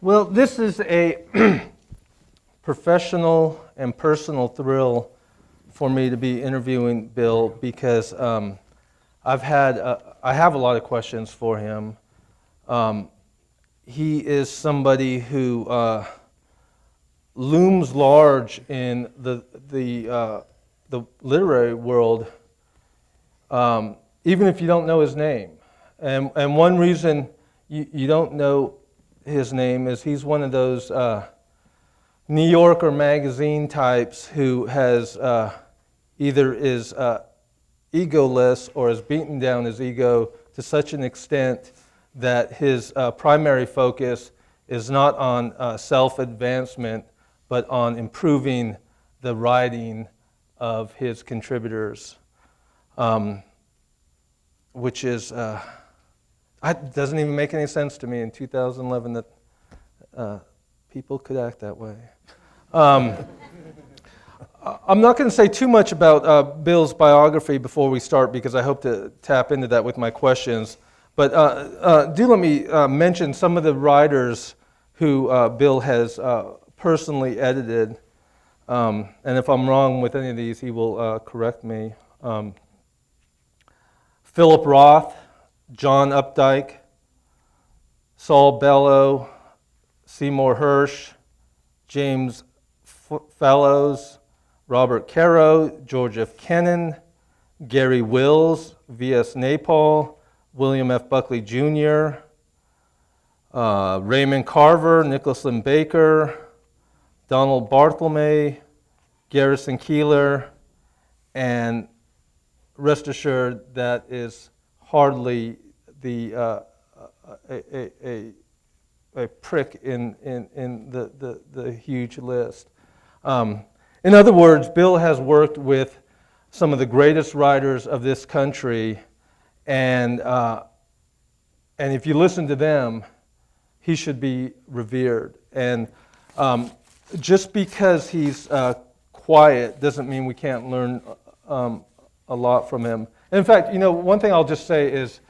Well, this is a professional and personal thrill for me to be interviewing Bill because I have a lot of questions for him. He is somebody who looms large in the literary world, even if you don't know his name. And one reason you don't know his name is he's one of those New Yorker magazine types who has either is egoless or has beaten down his ego to such an extent that his primary focus is not on self-advancement, but on improving the writing of his contributors, which is, it doesn't even make any sense to me in 2011 that people could act that way. I'm not going to say too much about Bill's biography before we start because I hope to tap into that with my questions. But do let me mention some of the writers who Bill has personally edited. And if I'm wrong with any of these, he will correct me. Philip Roth, John Updike, Saul Bellow, Seymour Hersh, James Fallows, Robert Caro, George F. Kennan, Gary Wills, V.S. Naipaul, William F. Buckley Jr., Raymond Carver, Nicholas Lynn Baker, Donald Barthelme, Garrison Keillor, and rest assured that is hardly a prick in the huge list. In other words, Bill has worked with some of the greatest writers of this country, and if you listen to them, he should be revered. And just because he's quiet doesn't mean we can't learn a lot from him. In fact, one thing I'll just say is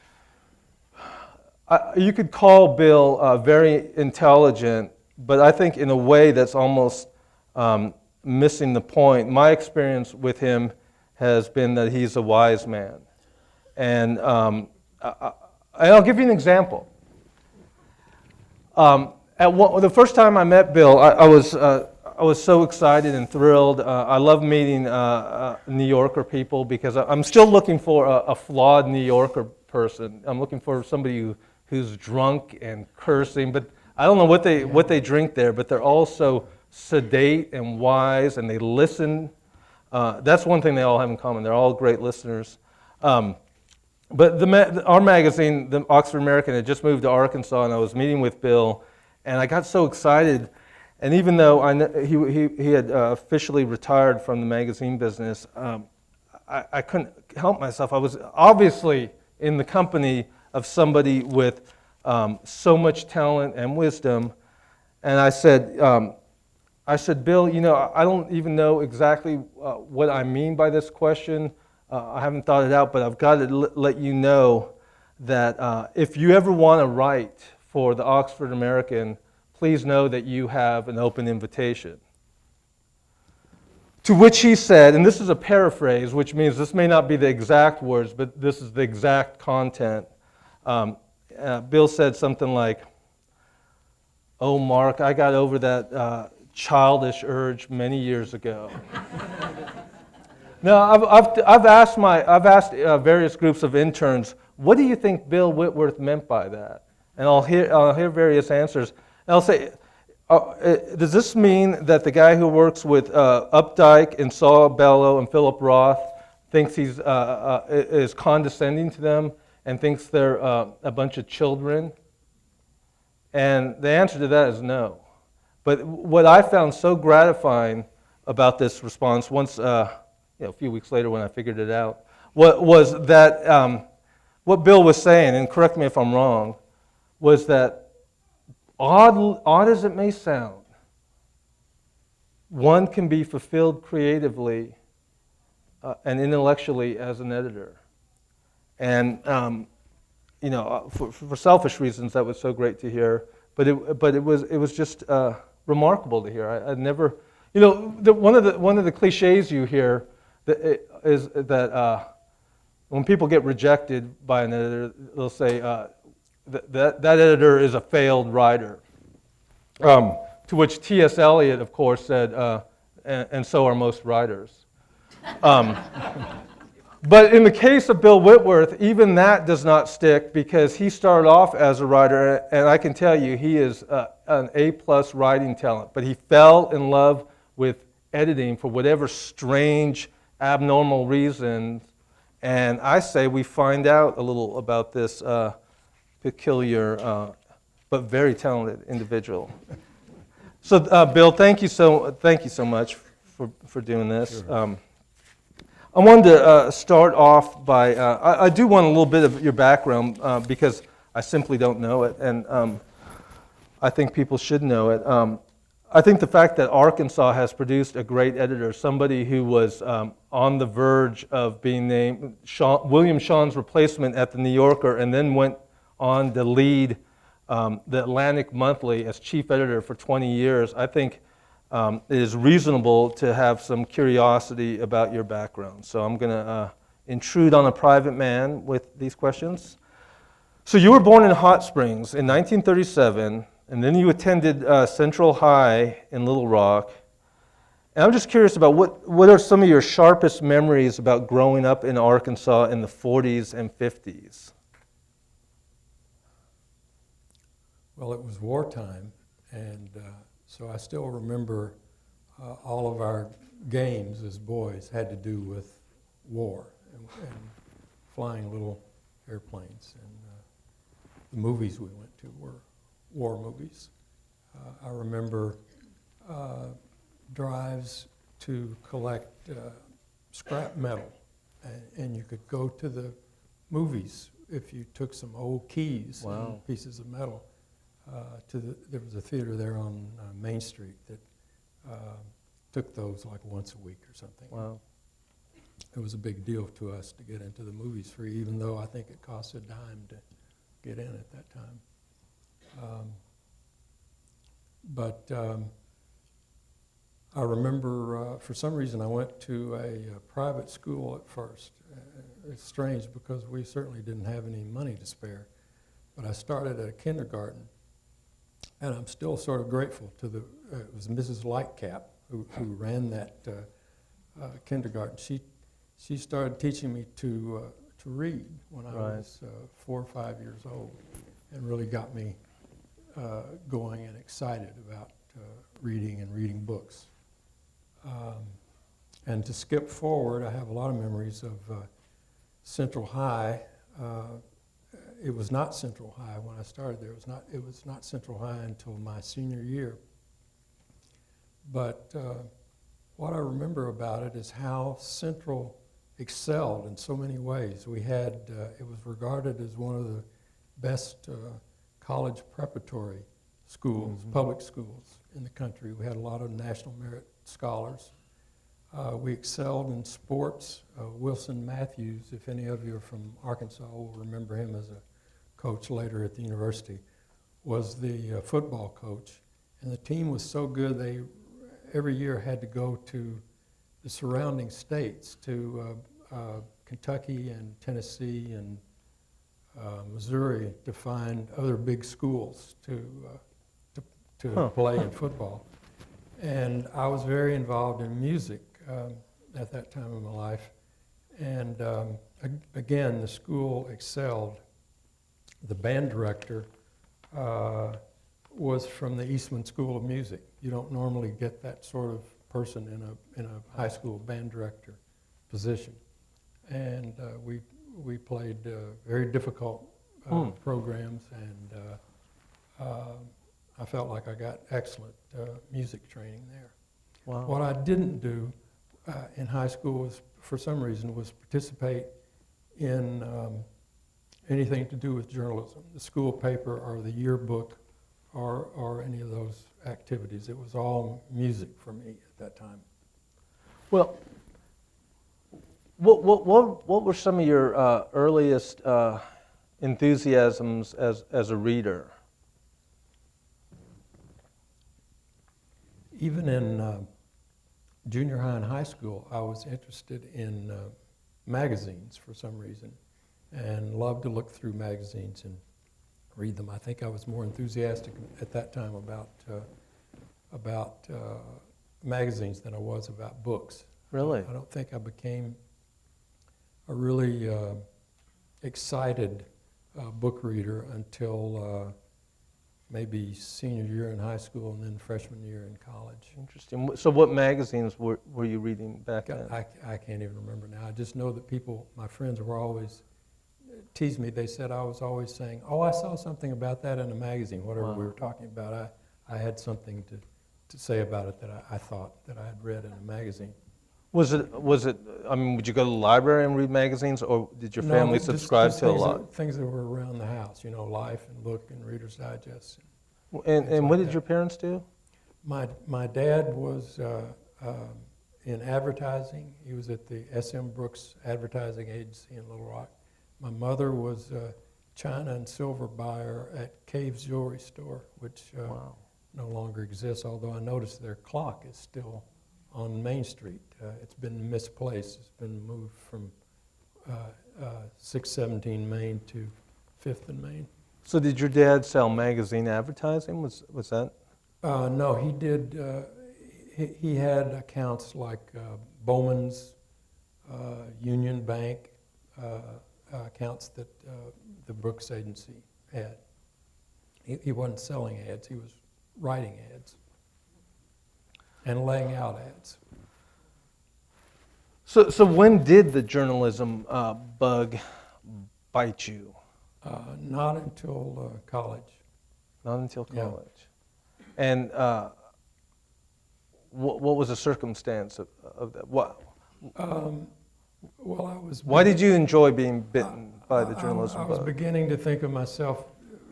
you could call Bill very intelligent, but I think in a way that's almost missing the point. My experience with him has been that he's a wise man. And I'll give you an example. The first time I met Bill, I was so excited and thrilled. I love meeting New Yorker people because I'm still looking for a flawed New Yorker person. I'm looking for somebody who's drunk and cursing, but I don't know what they drink there, but they're all so sedate and wise, and they listen. That's one thing they all have in common. They're all great listeners. But our magazine, the Oxford American, had just moved to Arkansas, and I was meeting with Bill, and I got so excited. And even though he had officially retired from the magazine business, I couldn't help myself. I was obviously in the company of somebody with so much talent and wisdom, and I said, Bill, I don't even know exactly what I mean by this question. I haven't thought it out, but I've got to let you know that if you ever want to write for the Oxford American, please know that you have an open invitation. To which he said, and this is a paraphrase, which means this may not be the exact words, but this is the exact content. Bill said something like, "Oh, Mark, I got over that childish urge many years ago." Now, I've asked various groups of interns, what do you think Bill Whitworth meant by that? And I'll hear various answers. And I'll say, does this mean that the guy who works with Updike and Saul Bellow and Philip Roth thinks he's is condescending to them and thinks they're a bunch of children? And the answer to that is no. But what I found so gratifying about this response, once a few weeks later when I figured it out, was that what Bill was saying, and correct me if I'm wrong, was that odd as it may sound, one can be fulfilled creatively and intellectually as an editor. And for selfish reasons, that was so great to hear. but it was just remarkable to hear. I'd never, one of the cliches you hear is that when people get rejected by an editor, they'll say that editor is a failed writer. To which T.S. Eliot, of course, said, and so are most writers. But in the case of Bill Whitworth, even that does not stick because he started off as a writer, and I can tell you he is an A-plus writing talent. But he fell in love with editing for whatever strange, abnormal reason. And I say we find out a little about this peculiar but very talented individual. So, Bill, thank you so much for doing this. Sure. I wanted to start off by, I do want a little bit of your background because I simply don't know it, and I think people should know it. I think the fact that Arkansas has produced a great editor, somebody who was on the verge of being named William Shawn's replacement at the New Yorker, and then went on to lead the Atlantic Monthly as chief editor for 20 years, I think it is reasonable to have some curiosity about your background. So I'm going to intrude on a private man with these questions. So you were born in Hot Springs in 1937, and then you attended Central High in Little Rock. And I'm just curious about what are some of your sharpest memories about growing up in Arkansas in the 40s and 50s? Well, it was wartime, and so I still remember all of our games as boys had to do with war and flying little airplanes. And the movies we went to were war movies. I remember drives to collect scrap metal, and you could go to the movies if you took some old keys Wow. and pieces of metal. There was a theater there on Main Street that took those like once a week or something. Wow. It was a big deal to us to get into the movies free, even though I think it cost a dime to get in at that time. But I remember, for some reason, I went to a private school at first. It's strange because we certainly didn't have any money to spare. But I started at a kindergarten, and I'm still sort of grateful to it was Mrs. Lightcap who ran that kindergarten. She started teaching me to read when I was 4 or 5 years old, and really got me going and excited about reading and reading books. And to skip forward, I have a lot of memories of Central High. It was not Central High when I started there. It was not Central High until my senior year. But what I remember about it is how Central excelled in so many ways. We had, it was regarded as one of the best college preparatory schools, mm-hmm. public schools in the country. We had a lot of national merit scholars. We excelled in sports. Wilson Matthews, if any of you are from Arkansas, will remember him as a coach later at the university, was the football coach. And the team was so good, they every year had to go to the surrounding states, to Kentucky and Tennessee and Missouri, to find other big schools to play in football. And I was very involved in music at that time of my life. And again, the school excelled. The band director was from the Eastman School of Music. You don't normally get that sort of person in a high school band director position. And we played very difficult programs, and I felt like I got excellent music training there. Wow. What I didn't do in high school was, for some reason, was participate in anything to do with journalism, the school paper or the yearbook or any of those activities. It was all music for me at that time. Well, what were some of your earliest enthusiasms as a reader? even in junior high and high school, I was interested in magazines for some reason, and loved to look through magazines and read them. I think I was more enthusiastic at that time about magazines than I was about books. Really? I don't think I became a really excited book reader until maybe senior year in high school and then freshman year in college. Interesting. So what magazines were you reading back then? I can't even remember now. I just know that my friends were always, teased me. They said I was always saying, oh, I saw something about that in a magazine, whatever we were talking about. I had something to say about it that I thought that I had read in a magazine. Was it, I mean, would you go to the library and read magazines, or did your family subscribe to a lot? Things that were around the house, Life and Look and Reader's Digest. And what did your parents do? My dad was in advertising. He was at the S.M. Brooks Advertising Agency in Little Rock. My mother was a china and silver buyer at Cave's Jewelry Store, which no longer exists, although I noticed their clock is still on Main Street. It's been misplaced. It's been moved from 617 Main to 5th and Main. So did your dad sell magazine advertising? Was that? No, he did. He had accounts like Bowman's, Union Bank, accounts that the Brooks Agency had. He wasn't selling ads. He was writing ads and laying out ads. So when did the journalism bug bite you? Not until college. Not until college. Yeah. And what was the circumstance of that? Well, I was. Why did you enjoy being bitten by the journalism bug? I was beginning to think of myself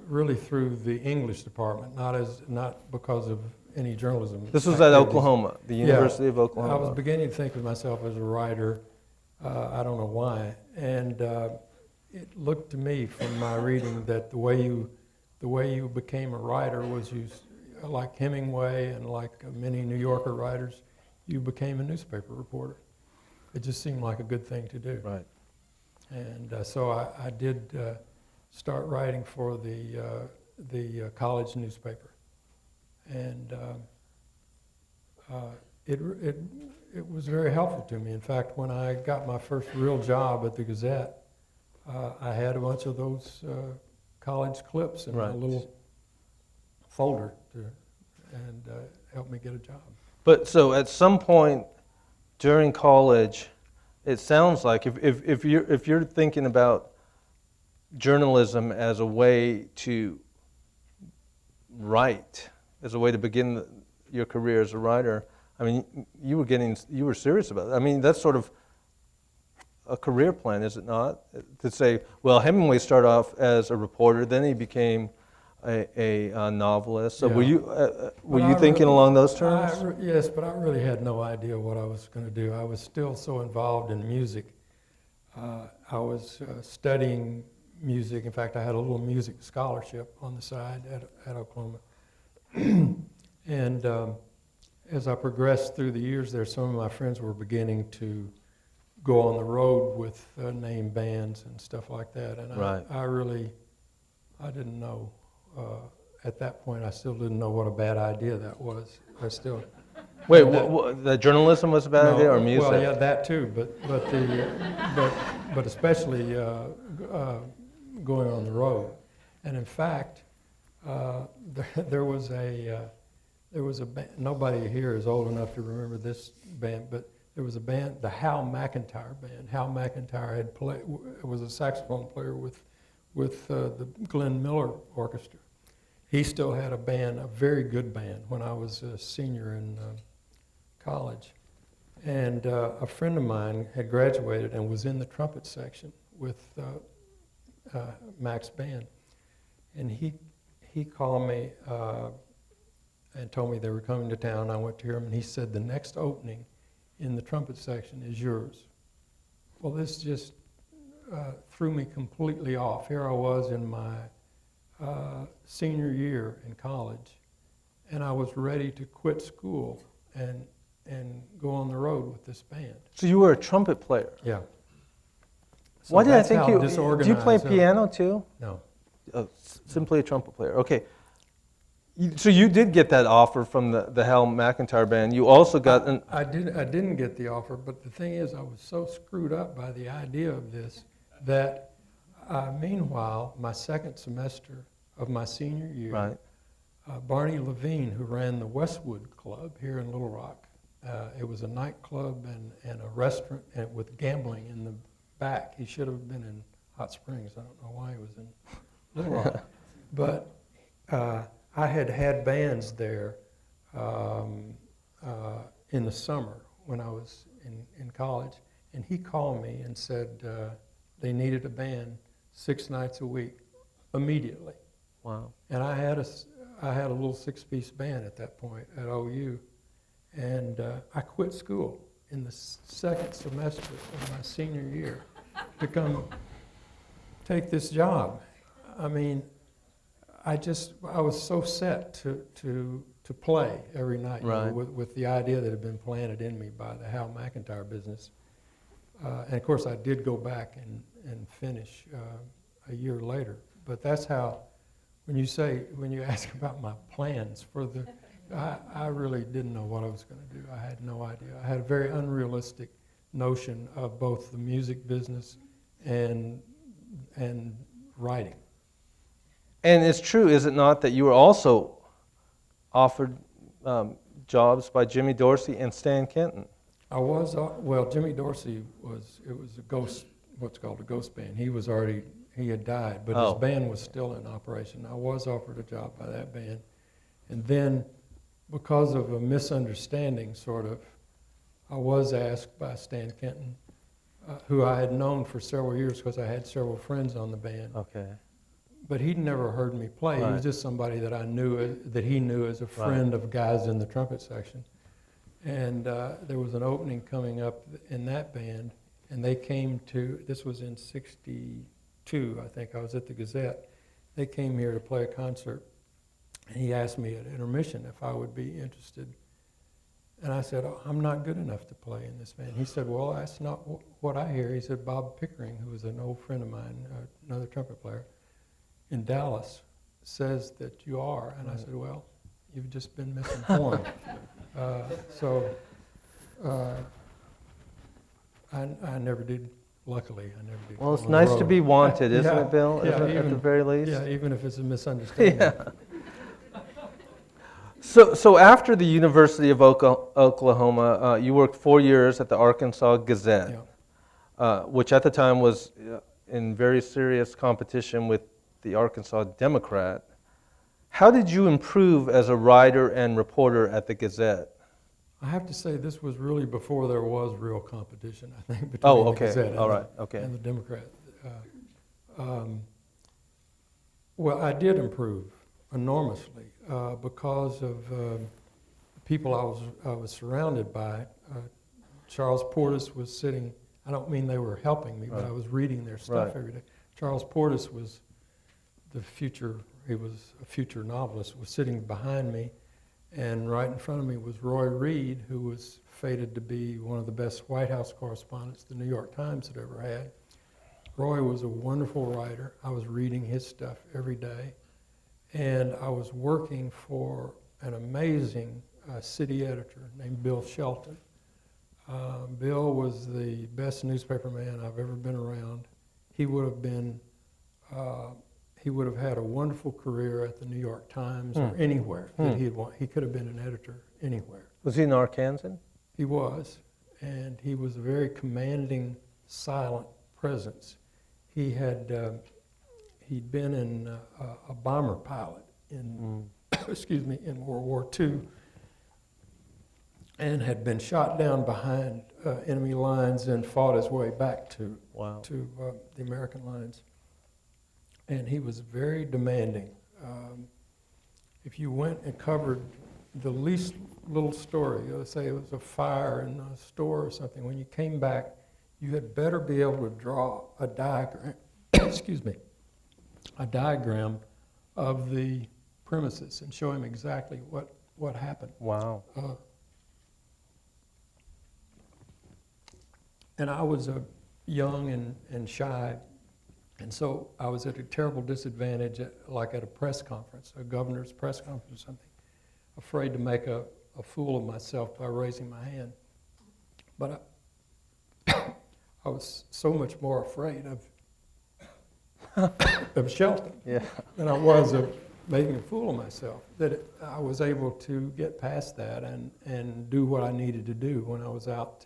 really through the English department, not because of any journalism. This was at Oklahoma, the University of Oklahoma. I was beginning to think of myself as a writer. I don't know why, and it looked to me from my reading that the way you became a writer was you, like Hemingway and like many New Yorker writers, you became a newspaper reporter. It just seemed like a good thing to do. Right. And so I did start writing for the college newspaper, and it was very helpful to me. In fact, when I got my first real job at the Gazette, I had a bunch of those college clips in my little folder, and helped me get a job. But so at some point during college, it sounds like if you're thinking about journalism as a way to write, as a way to begin your career as a writer, I mean, you were serious about it. I mean, that's sort of a career plan, is it not? To say, well, Hemingway started off as a reporter, then he became a novelist. So were you thinking along those terms? Yes, but I really had no idea what I was going to do. I was still so involved in music. I was studying music. In fact, I had a little music scholarship on the side at Oklahoma. And as I progressed through the years there, some of my friends were beginning to go on the road with name bands and stuff like that. And I didn't know. At that point, I still didn't know what a bad idea that was. I still. Wait, the journalism was a bad idea, or music? Well, yeah, that too, but especially going on the road. And in fact, there was a band. Nobody here is old enough to remember this band, but there was a band, the Hal McIntyre band. Hal McIntyre was a saxophone player with the Glenn Miller Orchestra. He still had a band, a very good band, when I was a senior in college. And a friend of mine had graduated and was in the trumpet section with Mac's band. And he called me and told me they were coming to town. I went to hear him, and he said, the next opening in the trumpet section is yours. Well, this just threw me completely off. Here I was in my senior year in college, and I was ready to quit school and go on the road with this band. So you were a trumpet player. Yeah. So Why did I that's think how you? Do you play disorganized piano too? No. Simply a trumpet player. Okay. So you did get that offer from the Hal McIntyre band. You also got an. I didn't get the offer, but the thing is, I was so screwed up by the idea of this that, meanwhile, my second semester of my senior year, Right. Barney Levine, who ran the Westwood Club here in Little Rock, it was a nightclub and a restaurant and with gambling in the back. He should have been in Hot Springs. I don't know why he was in Little Rock, but I had bands there in the summer when I was in college, and he called me and said they needed a band 6 nights a week immediately. Wow. And I had a little 6-piece band at that point at OU, and I quit school in the second semester of my senior year to come take this job. I mean, I was so set to play every night, right. you know, with the idea that had been planted in me by the Hal McIntyre business. And of course, I did go back and finish a year later. But that's how, when you ask about my plans for I really didn't know what I was going to do. I had no idea. I had a very unrealistic notion of both the music business and writing. And it's true, is it not, that you were also offered jobs by Jimmy Dorsey and Stan Kenton? I was, well, Jimmy Dorsey it was a ghost, what's called a ghost band. He had died, but his band was still in operation. I was offered a job by that band. And then, because of a misunderstanding, sort of, I was asked by Stan Kenton, who I had known for several years because I had several friends on the band. Okay. But he'd never heard me play. Right. He was just somebody that I knew, that he knew as a friend of guys in the trumpet section. And there was an opening coming up in that band, and they came this was in '62, I think. I was at the Gazette. They came here to play a concert, and he asked me at intermission if I would be interested. And I said, I'm not good enough to play in this band. He said, well, that's not what I hear. He said, Bob Pickering, who was an old friend of mine, another trumpet player, in Dallas, says that you are. And I said, well, you've just been misinformed. I never did, luckily, I never did. Well, it's nice to be wanted, isn't it, Bill? Yeah, At the very least? Yeah, even if it's a misunderstanding. Yeah. So after the University of Oklahoma, you worked 4 years at the Arkansas Gazette, which at the time was in very serious competition with the Arkansas Democrat. How did you improve as a writer and reporter at the Gazette? I have to say this was really before there was real competition, I think, between the Gazette and the Democrat. Well, I did improve enormously because of people I was surrounded by. Charles Portis was sitting, I don't mean they were helping me, but I was reading their stuff every day. Charles Portis was he was a future novelist, was sitting behind me, and right in front of me was Roy Reed, who was fated to be one of the best White House correspondents the New York Times had ever had. Roy was a wonderful writer. I was reading his stuff every day, and I was working for an amazing city editor named Bill Shelton. Bill was the best newspaper man I've ever been around. He would have had a wonderful career at the New York Times or anywhere that he'd want. He could have been an editor anywhere. Was he an Arkansan? He was, and he was a very commanding, silent presence. He'd been in a bomber pilot in in World War II, and had been shot down behind enemy lines and fought his way back to the American lines. And he was very demanding. If you went and covered the least little story, let's say it was a fire in a store or something, when you came back, you had better be able to draw a diagram, a diagram of the premises and show him exactly what what happened. Wow. And I was young and shy, and so I was at a terrible disadvantage, like at a press conference, a governor's press conference or something, afraid to make a fool of myself by raising my hand. But I was so much more afraid of Shelton than I was of making a fool of myself, that I was able to get past that and do what I needed to do when I was out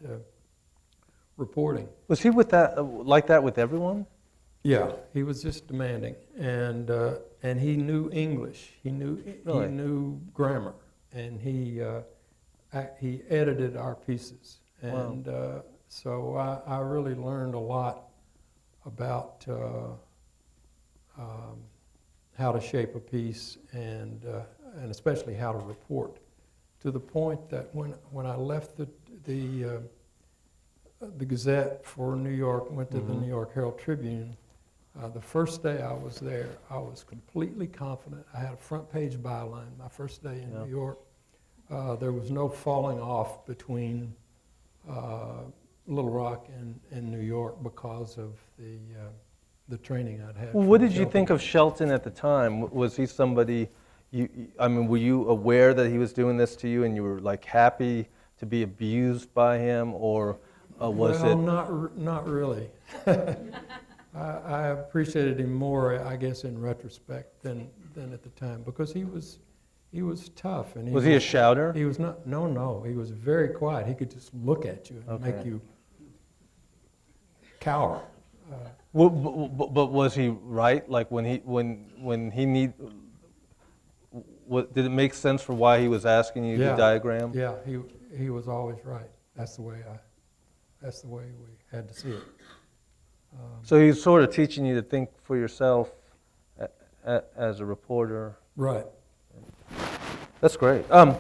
reporting. Was he with that like that with everyone? Yeah, he was just demanding, and he knew English. He knew grammar, and he edited our pieces, and so I really learned a lot about how to shape a piece, and especially how to report. To the point that when I left the Gazette for New York, went to the New York Herald Tribune. The first day I was there, I was completely confident. I had a front page byline my first day in New York. There was no falling off between Little Rock and New York because of the training I'd had. Well, what did you think of Shelton at the time? Was he somebody, I mean, were you aware that he was doing this to you and you were like happy to be abused by him, or was it? Not really. I appreciated him more, I guess, in retrospect than at the time, because he was tough. And Was he a shouter? He was not. No. He was very quiet. He could just look at you and make you cower. But was he right? Like when he did it make sense for why he was asking you to diagram? Yeah, he was always right. That's the way we had to see it. So he's sort of teaching you to think for yourself as a reporter. Right. That's great. Now,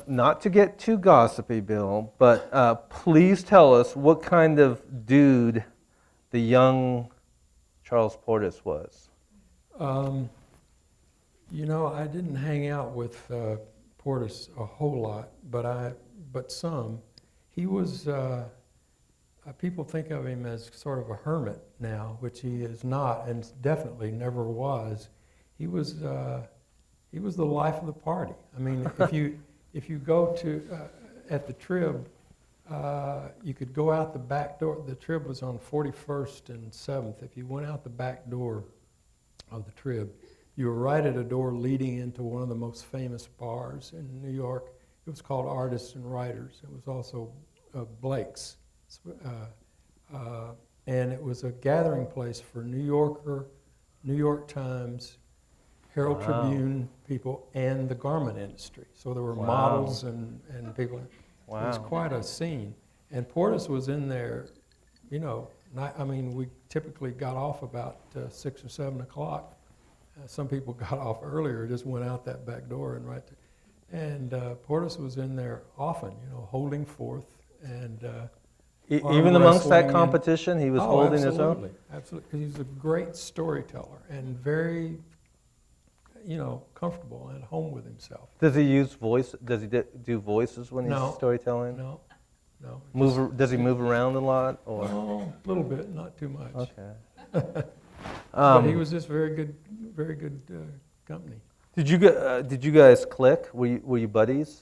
not to get too gossipy, Bill, but please tell us what kind of dude the young Charles Portis was. I didn't hang out with Portis a whole lot, but some. He was. People think of him as sort of a hermit now, which he is not, and definitely never was. He was the life of the party. I mean, if you go to at the Trib, you could go out the back door. The Trib was on 41st and 7th. If you went out the back door of the Trib, you were right at a door leading into one of the most famous bars in New York. It was called Artists and Writers. It was also Blake's. And it was a gathering place for New Yorker, New York Times, Herald Tribune people, and the garment industry. So there were models and people. Wow. It was quite a scene. And Portis was in there, we typically got off about 6 or 7 o'clock. Some people got off earlier, just went out that back door and right there. And Portis was in there often, holding forth and even amongst that competition, he was holding his own? Absolutely, because he's a great storyteller and very, comfortable and at home with himself. Does he use voice? Does he do voices when he's storytelling? No. Does he move around a lot? Or? Oh, a little bit, not too much. Okay. But he was just very good company. Did you guys click? Were you buddies?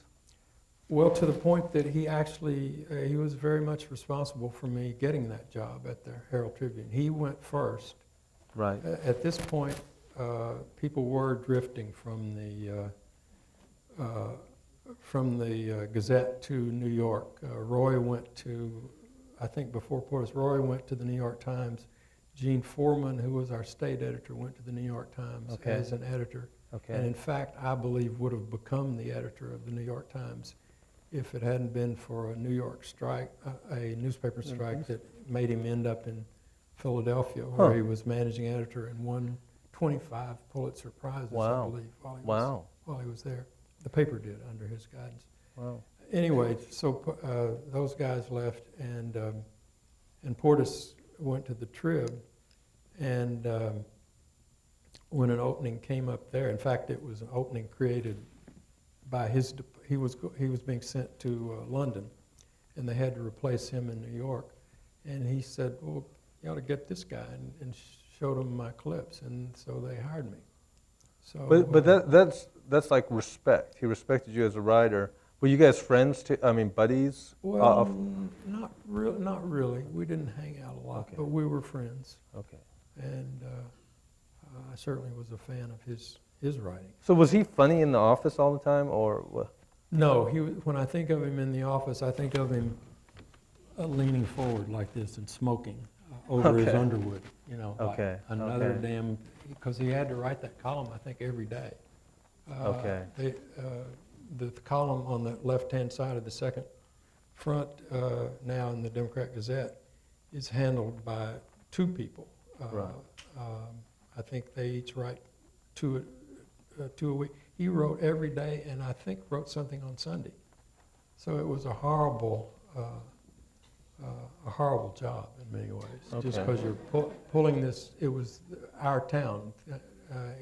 Well, to the point that he was very much responsible for me getting that job at the Herald Tribune. He went first. Right. At this point, people were drifting from the Gazette to New York. Roy went to, I think before Portis, Roy went to the New York Times. Gene Foreman, who was our state editor, went to the New York Times as an editor. Okay. And in fact, I believe would have become the editor of the New York Times if it hadn't been for a New York strike, a newspaper strike that made him end up in Philadelphia, where he was managing editor and won 25 Pulitzer Prizes, I believe, while he was there. The paper did, under his guidance. Wow. Anyway, so those guys left, and Portis went to the Trib, and when an opening came up there. In fact, it was an opening created by he was being sent to London, and they had to replace him in New York. And he said, "Well, you ought to get this guy," and showed him my clips, and so they hired me. So, But that's like respect. He respected you as a writer. Were you guys friends too? I mean, buddies? well, not really. We didn't hang out a lot, Okay. but we were friends, Okay. and I certainly was a fan of his writing. So was he funny in the office all the time, or what? No, when I think of him in the office, I think of him leaning forward like this and smoking over his Okay. underwood, you know, Okay, like another okay. damn, because he had to write that column, I think, every day. Okay. The column on the left-hand side of the second front now in the Democrat Gazette is handled by two people. Right. I think they each write two a week. He wrote every day, and I think wrote something on Sunday. So it was a horrible job in many ways. Just Okay. because you're pulling this, it was our town.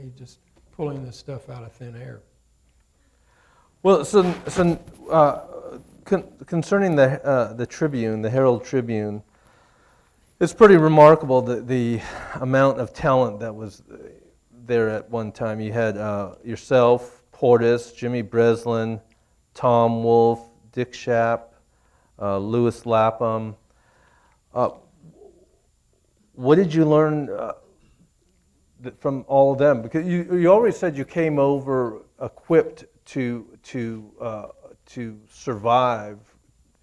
He just pulling this stuff out of thin air. Well, concerning the Tribune, the Herald Tribune, it's pretty remarkable the amount of talent that was there at one time. You had yourself, Portis, Jimmy Breslin, Tom Wolfe, Dick Shapp, Lewis Lapham. What did you learn from all of them? Because you always said you came over equipped to survive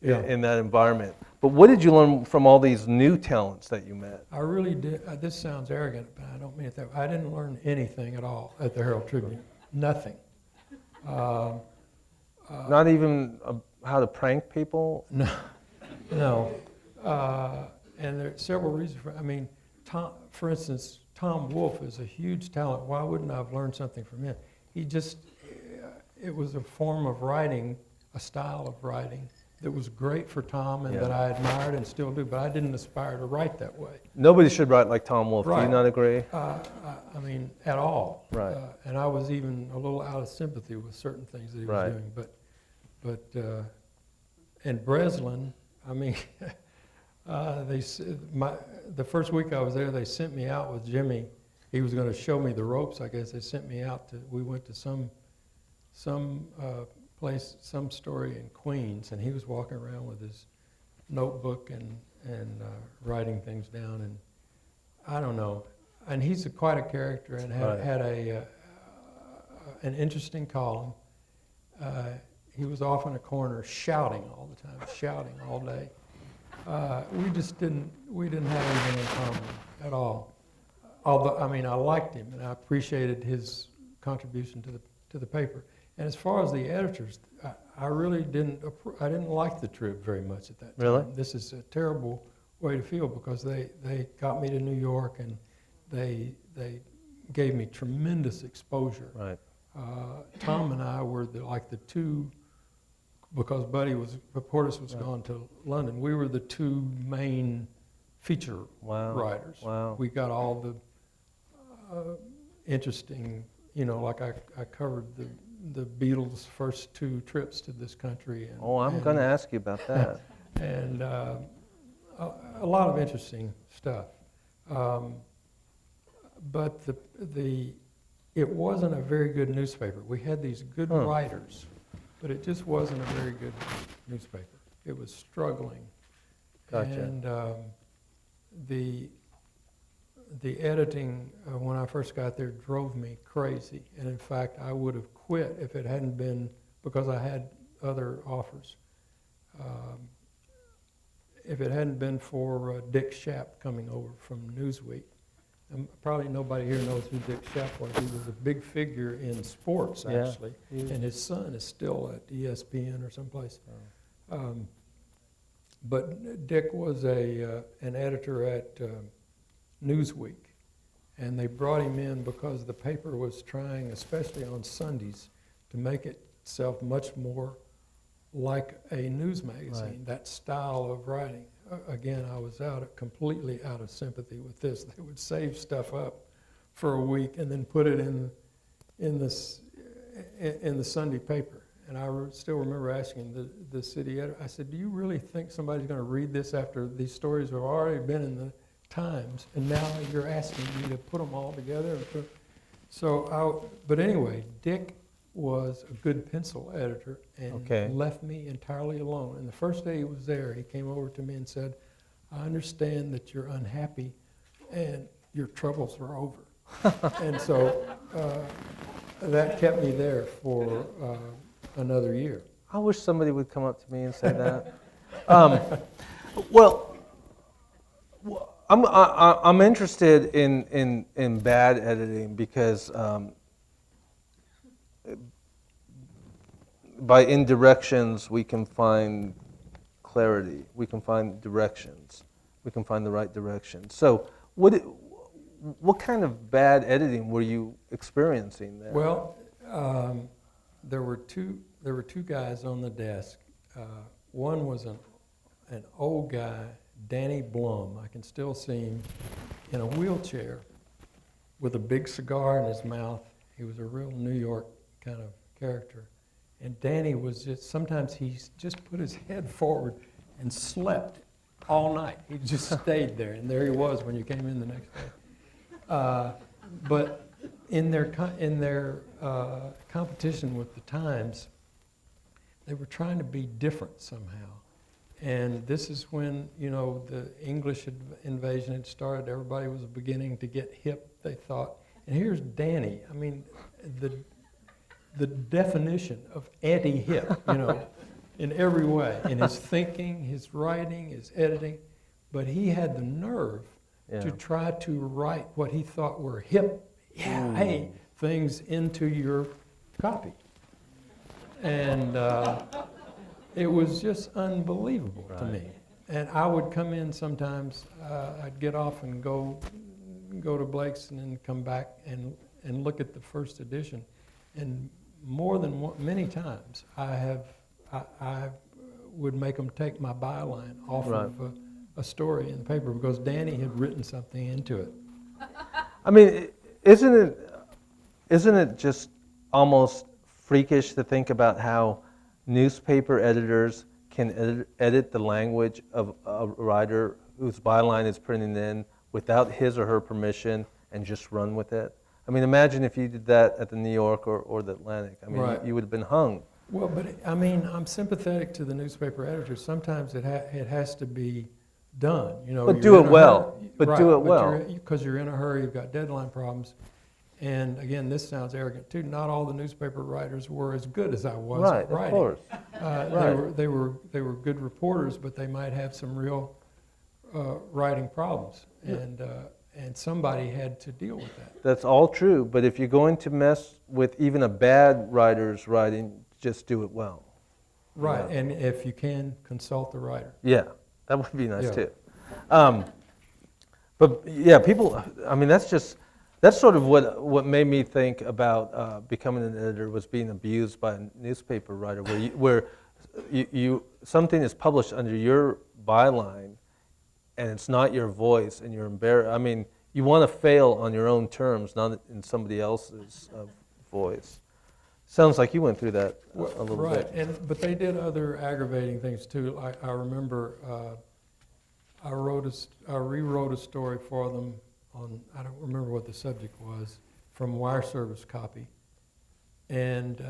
in that environment. But what did you learn from all these new talents that you met? I really did. This sounds arrogant, but I don't mean it that way. I didn't learn anything at all at the Herald Tribune. Nothing. Not even how to prank people? No. And there are several reasons for it. I mean, for instance, Tom Wolfe is a huge talent. Why wouldn't I have learned something from him? It was a form of writing, a style of writing that was great for Tom and that I admired and still do, but I didn't aspire to write that way. Nobody should write like Tom Wolfe. Right. Do you not agree? I mean, at all. Right. And I was even a little out of sympathy with certain things that he was Right. doing. And Breslin, I mean, the first week I was there, they sent me out with Jimmy. He was going to show me the ropes, I guess. They sent me out we went to some place, some story in Queens, and he was walking around with his notebook and writing things down, and I don't know. And he's quite a character and had an interesting column. He was off in a corner shouting all the time, shouting all day. We didn't have anything in common at all. Although, I mean, I liked him and I appreciated his contribution to the paper. And as far as the editors, I really didn't like the Trib very much at that time. Really? This is a terrible way to feel because they got me to New York and they gave me tremendous exposure. Right. Tom and I were like the two, because Portis was gone to London, we were the two main feature writers. Wow. We got all the interesting, like I covered the Beatles' first two trips to this country. I'm going to ask you about that. And a lot of interesting stuff. But it wasn't a very good newspaper. We had these good writers, but it just wasn't a very good newspaper. It was struggling. Gotcha. And the editing, when I first got there, drove me crazy. And in fact, I would have quit if it hadn't been because I had other offers. If it hadn't been for Dick Shapp coming over from Newsweek. Probably nobody here knows who Dick Shapp was. He was a big figure in sports, actually. Yeah. And his son is still at ESPN or someplace. But Dick was an editor at Newsweek. And they brought him in because the paper was trying, especially on Sundays, to make itself much more like a news magazine, that style of writing. Again, I was completely out of sympathy with this. They would save stuff up for a week and then put it in the Sunday paper. And I still remember asking the city editor, I said, do you really think somebody's going to read this after these stories have already been in the Times, and now you're asking me to put them all together? But anyway, Dick was a good pencil editor and left me entirely alone. And the first day he was there, he came over to me and said, I understand that you're unhappy and your troubles are over. And so that kept me there for another year. I wish somebody would come up to me and say that. Well, I'm interested in bad editing because by indirections we can find clarity. We can find directions. We can find the right direction. So, what kind of bad editing were you experiencing there? Well, there were two guys on the desk. One was an old guy, Danny Blum. I can still see him in a wheelchair with a big cigar in his mouth. He was a real New York kind of character. And Danny was sometimes he just put his head forward and slept all night. He just stayed there, and there he was when you came in the next day. But in their competition with the Times, they were trying to be different somehow. And this is when, the English invasion had started. Everybody was beginning to get hip, they thought. And here's Danny. I mean, the definition of anti-hip, in every way, in his thinking, his writing, his editing. But he had the nerve to try to write what he thought were hip, hey, things into your copy. And it was just unbelievable to me. And I would come in sometimes, I'd get off and go to Blake's and then come back and look at the first edition. And many times I would make them take my byline off of a story in the paper because Danny had written something into it. I mean, isn't it just almost freakish to think about how newspaper editors can edit the language of a writer whose byline is printed in without his or her permission and just run with it? I mean, imagine if you did that at the New York or the Atlantic. I mean, you would have been hung. Well, but I mean, I'm sympathetic to the newspaper editors. Sometimes it has to be done. But do it well. Do it well. Because you're in a hurry, you've got deadline problems. And again, this sounds arrogant too. Not all the newspaper writers were as good as I was at writing. Of course. They were good reporters, but they might have some real writing problems. And somebody had to deal with that. That's all true, but if you're going to mess with even a bad writer's writing, just do it well. Right, and if you can, consult the writer. Yeah, that would be nice too. But yeah, people, I mean, that's sort of what made me think about becoming an editor was being abused by a newspaper writer, where you something is published under your byline, and it's not your voice, and you're embarrassed. I mean, you want to fail on your own terms, not in somebody else's voice. Sounds like you went through that a little bit. Right, but they did other aggravating things too. I remember I rewrote a story for them on, I don't remember what the subject was, from wire service copy. And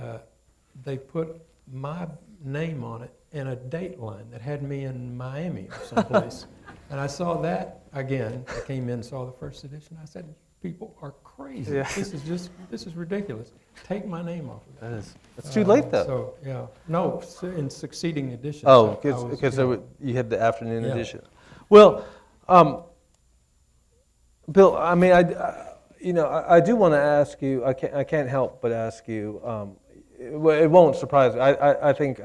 they put my name on it and a date line that had me in Miami or someplace. And I saw that again. I came in and saw the first edition. I said, people are crazy. Yeah. This is ridiculous. Take my name off of it. It's too late though. So yeah, no, in succeeding editions. Oh, because you had the afternoon edition. Well, Bill, I mean, I do want to ask you. I can't help but ask you. It won't surprise me. I think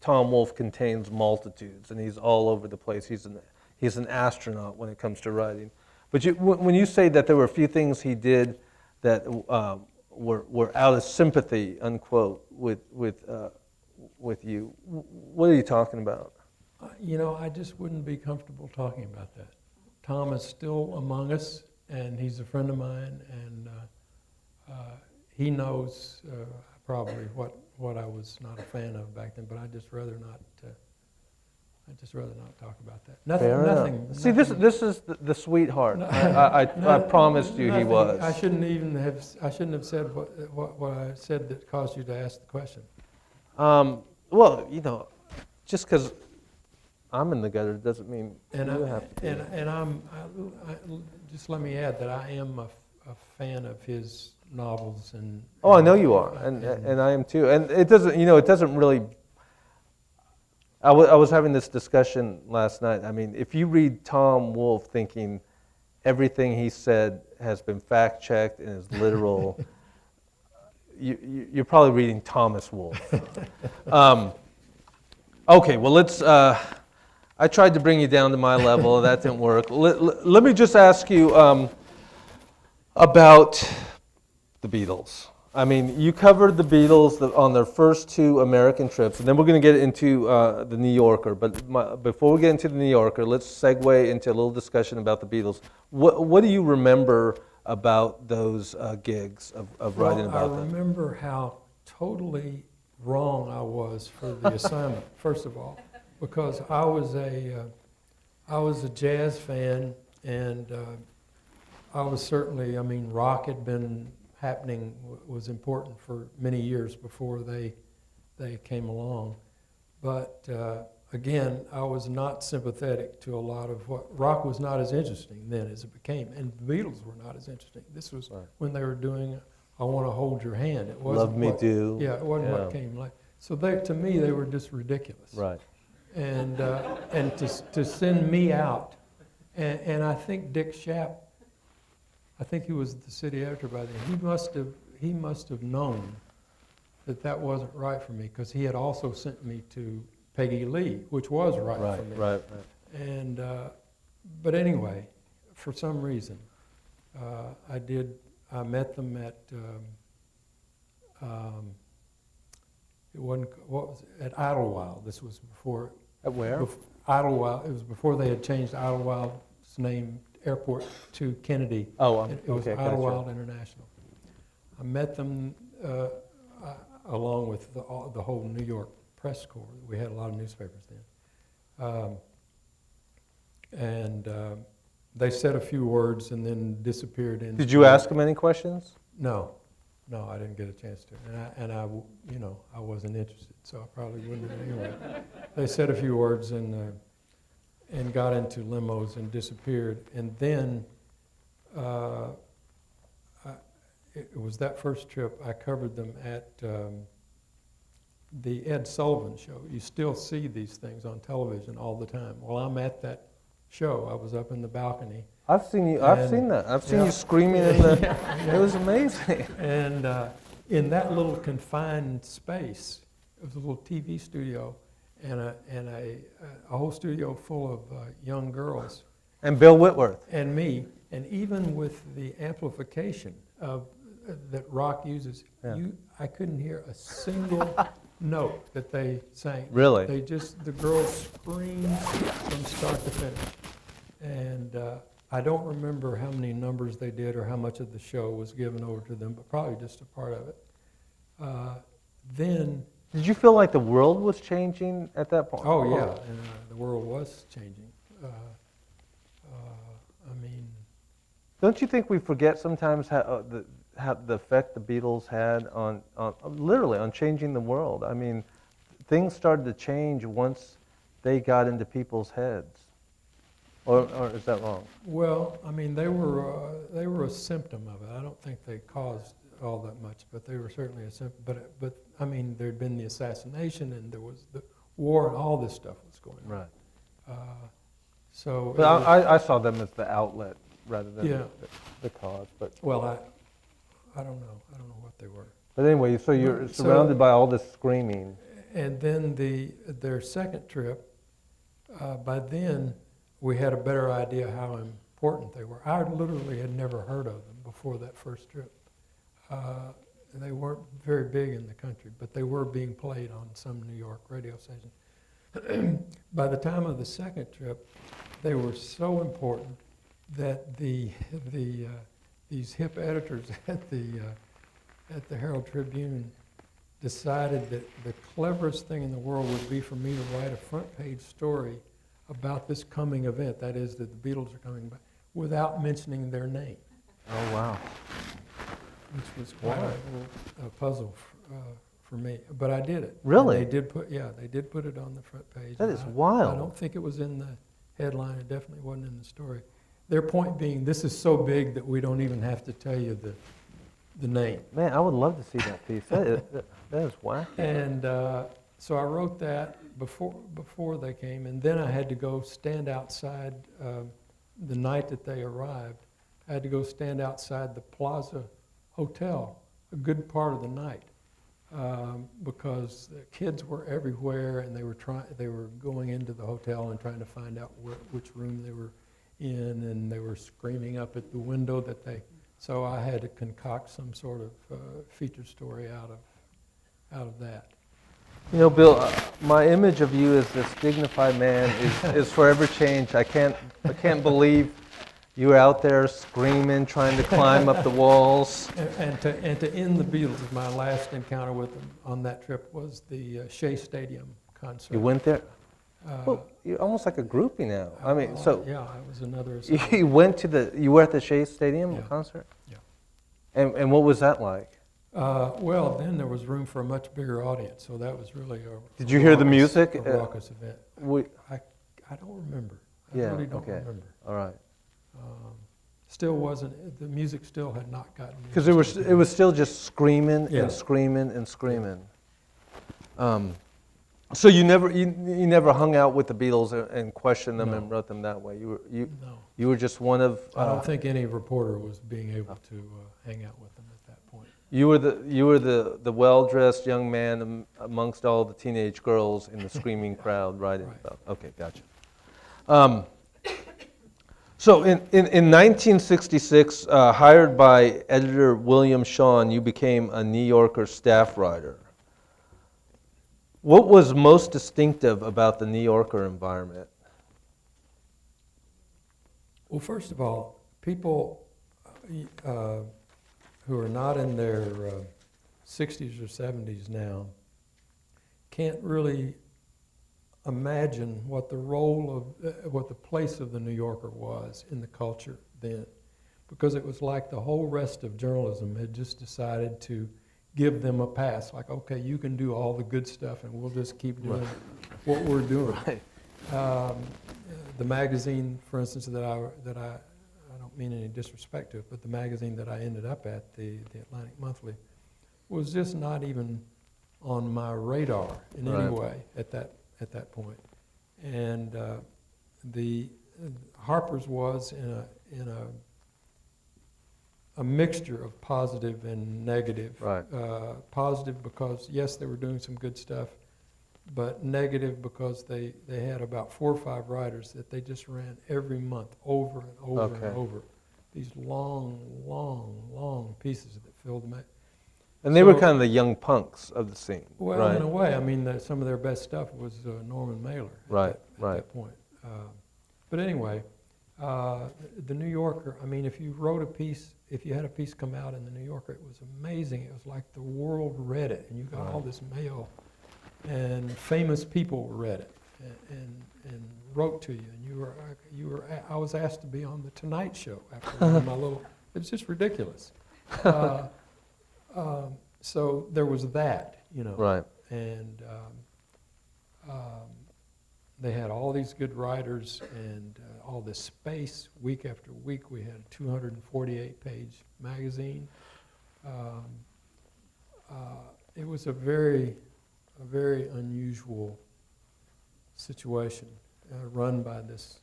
Tom Wolfe contains multitudes, and he's all over the place. He's an astronaut when it comes to writing. But when you say that there were a few things he did that were out of sympathy, unquote, with you, what are you talking about? I just wouldn't be comfortable talking about that. Tom is still among us, and he's a friend of mine, and he knows probably what I was not a fan of back then, but I'd just rather not talk about that. Nothing. See, this is the sweetheart. I promised you he was. I shouldn't have said what I said that caused you to ask the question. Well, just because I'm in the gutter doesn't mean And you have to. And just let me add that I am a fan of his novels and. Oh, I know you are, and I am too. And it doesn't really. I was having this discussion last night. I mean, if you read Tom Wolfe thinking everything he said has been fact-checked and is literal, you're probably reading Thomas Wolfe. Okay, well, let's... I tried to bring you down to my level. That didn't work. Let me just ask you about the Beatles. I mean, you covered the Beatles on their first two American trips, and then we're going to get into the New Yorker. But before we get into the New Yorker, let's segue into a little discussion about the Beatles. What do you remember about those gigs of writing about them? I remember how totally wrong I was for the assignment, first of all, because I was a jazz fan, and I was certainly, rock had been happening, was important for many years before they came along. But again, I was not sympathetic to a lot of rock was not as interesting then as it became, and the Beatles were not as interesting. This was when they were doing I Want to Hold Your Hand. It wasn't Love Me Do. Yeah, it wasn't what came like. So to me, they were just ridiculous. Right. And to send me out, and I think Dick Schaap, I think he was the city editor by then. He must have known that wasn't right for me, because he had also sent me to Peggy Lee, which was right for me. Right. And but anyway, for some reason, I met them at it wasn't at Idlewild. This was before. At where? Idlewild. It was before they had changed Idlewild's name airport to Kennedy. Oh, It was Idlewild International. I met them along with the whole New York press corps. We had a lot of newspapers then. And they said a few words and then disappeared. Did you ask them any questions? No, I didn't get a chance to. And I wasn't interested, so I probably wouldn't have anyway. They said a few words and got into limos and disappeared. And then it was that first trip I covered them at the Ed Sullivan Show. You still see these things on television all the time. Well, I'm at that show. I was up in the balcony. I've seen you. I've seen that. I've seen you screaming in the. It was amazing. And in that little confined space, it was a little TV studio, and a whole studio full of young girls. And Bill Whitworth. And me. And even with the amplification that rock uses, I couldn't hear a single note that they sang. Really? The girls screamed from start to finish. And I don't remember how many numbers they did or how much of the show was given over to them, but probably just a part of it. Then... Did you feel like the world was changing at that point? Oh, yeah, and the world was changing. Don't you think we forget sometimes how the effect the Beatles had on literally on changing the world? I mean, things started to change once they got into people's heads. Or is that wrong? Well, they were a symptom of it. I don't think they caused all that much, but they were certainly a symptom. But there'd been the assassination, and there was the war, and all this stuff was going on. Right. But I saw them as the outlet rather than the cause. But well, I don't know. I don't know what they were. But anyway, so you're surrounded by all this screaming. And then their second trip. By then, we had a better idea how important they were. I literally had never heard of them before that first trip. They weren't very big in the country, but they were being played on some New York radio station. By the time of the second trip, they were so important that these hip editors at the Herald Tribune decided that the cleverest thing in the world would be for me to write a front page story about this coming event, that is, that the Beatles are coming back, without mentioning their name. Oh, wow. Which was quite a puzzle for me, but I did it. Really? And they did put it on the front page. That is wild. I don't think it was in the headline. It definitely wasn't in the story. Their point being, this is so big that we don't even have to tell you the name. Man, I would love to see that piece. That is wacky. And so I wrote that before they came, and then I had to go stand outside the night that they arrived. I had to go stand outside the Plaza Hotel a good part of the night because the kids were everywhere, and they were going into the hotel and trying to find out which room they were in, and they were screaming up at the window that they. So I had to concoct some sort of feature story out of that. You know, Bill, my image of you as this dignified man is forever changed. I can't believe you were out there screaming, trying to climb up the walls. And to end the Beatles, my last encounter with them on that trip was the Shea Stadium concert. You went there? Well, you're almost like a groupie now. I mean, so yeah, it was another. you were at the Shea Stadium concert? Yeah. And what was that like? Well, then there was room for a much bigger audience, so that was really a. Did you hear the music? A raucous event. I don't remember. I really don't remember. All right. Still wasn't. The music still had not gotten. Because it was still just screaming and screaming and screaming. So you never hung out with the Beatles and questioned them and wrote them that way. You were just one of. I don't think any reporter was being able to hang out with them at that point. You were the well-dressed young man amongst all the teenage girls in the screaming crowd, right? Okay, gotcha. So in 1966, hired by editor William Shawn, you became a New Yorker staff writer. What was most distinctive about the New Yorker environment? Well, first of all, people who are not in their 60s or 70s now can't really imagine what the role of, what the place of the New Yorker was in the culture then, because it was like the whole rest of journalism had just decided to give them a pass, like, okay, you can do all the good stuff and we'll just keep doing what we're doing. Right. The magazine, for instance, that I don't mean any disrespect to it, but the magazine that I ended up at, the Atlantic Monthly, was just not even on my radar in any way at that point. And the Harper's was in a mixture of positive and negative. Right. Positive because, yes, they were doing some good stuff, but negative because they had about 4 or 5 writers that they just ran every month over and over and over. These long, long, long pieces that filled them. And they were kind of the young punks of the scene. Well, in a way, I mean, some of their best stuff was Norman Mailer at that point. But anyway, the New Yorker, I mean, if you had a piece come out in the New Yorker, it was amazing. It was like the world read it, and you got all this mail, and famous people read it and wrote to you, and I was asked to be on the Tonight Show after my little. It was just ridiculous. So there was that, Right. And they had all these good writers and all this space. Week after week, we had a 248-page magazine. It was a very unusual situation run by this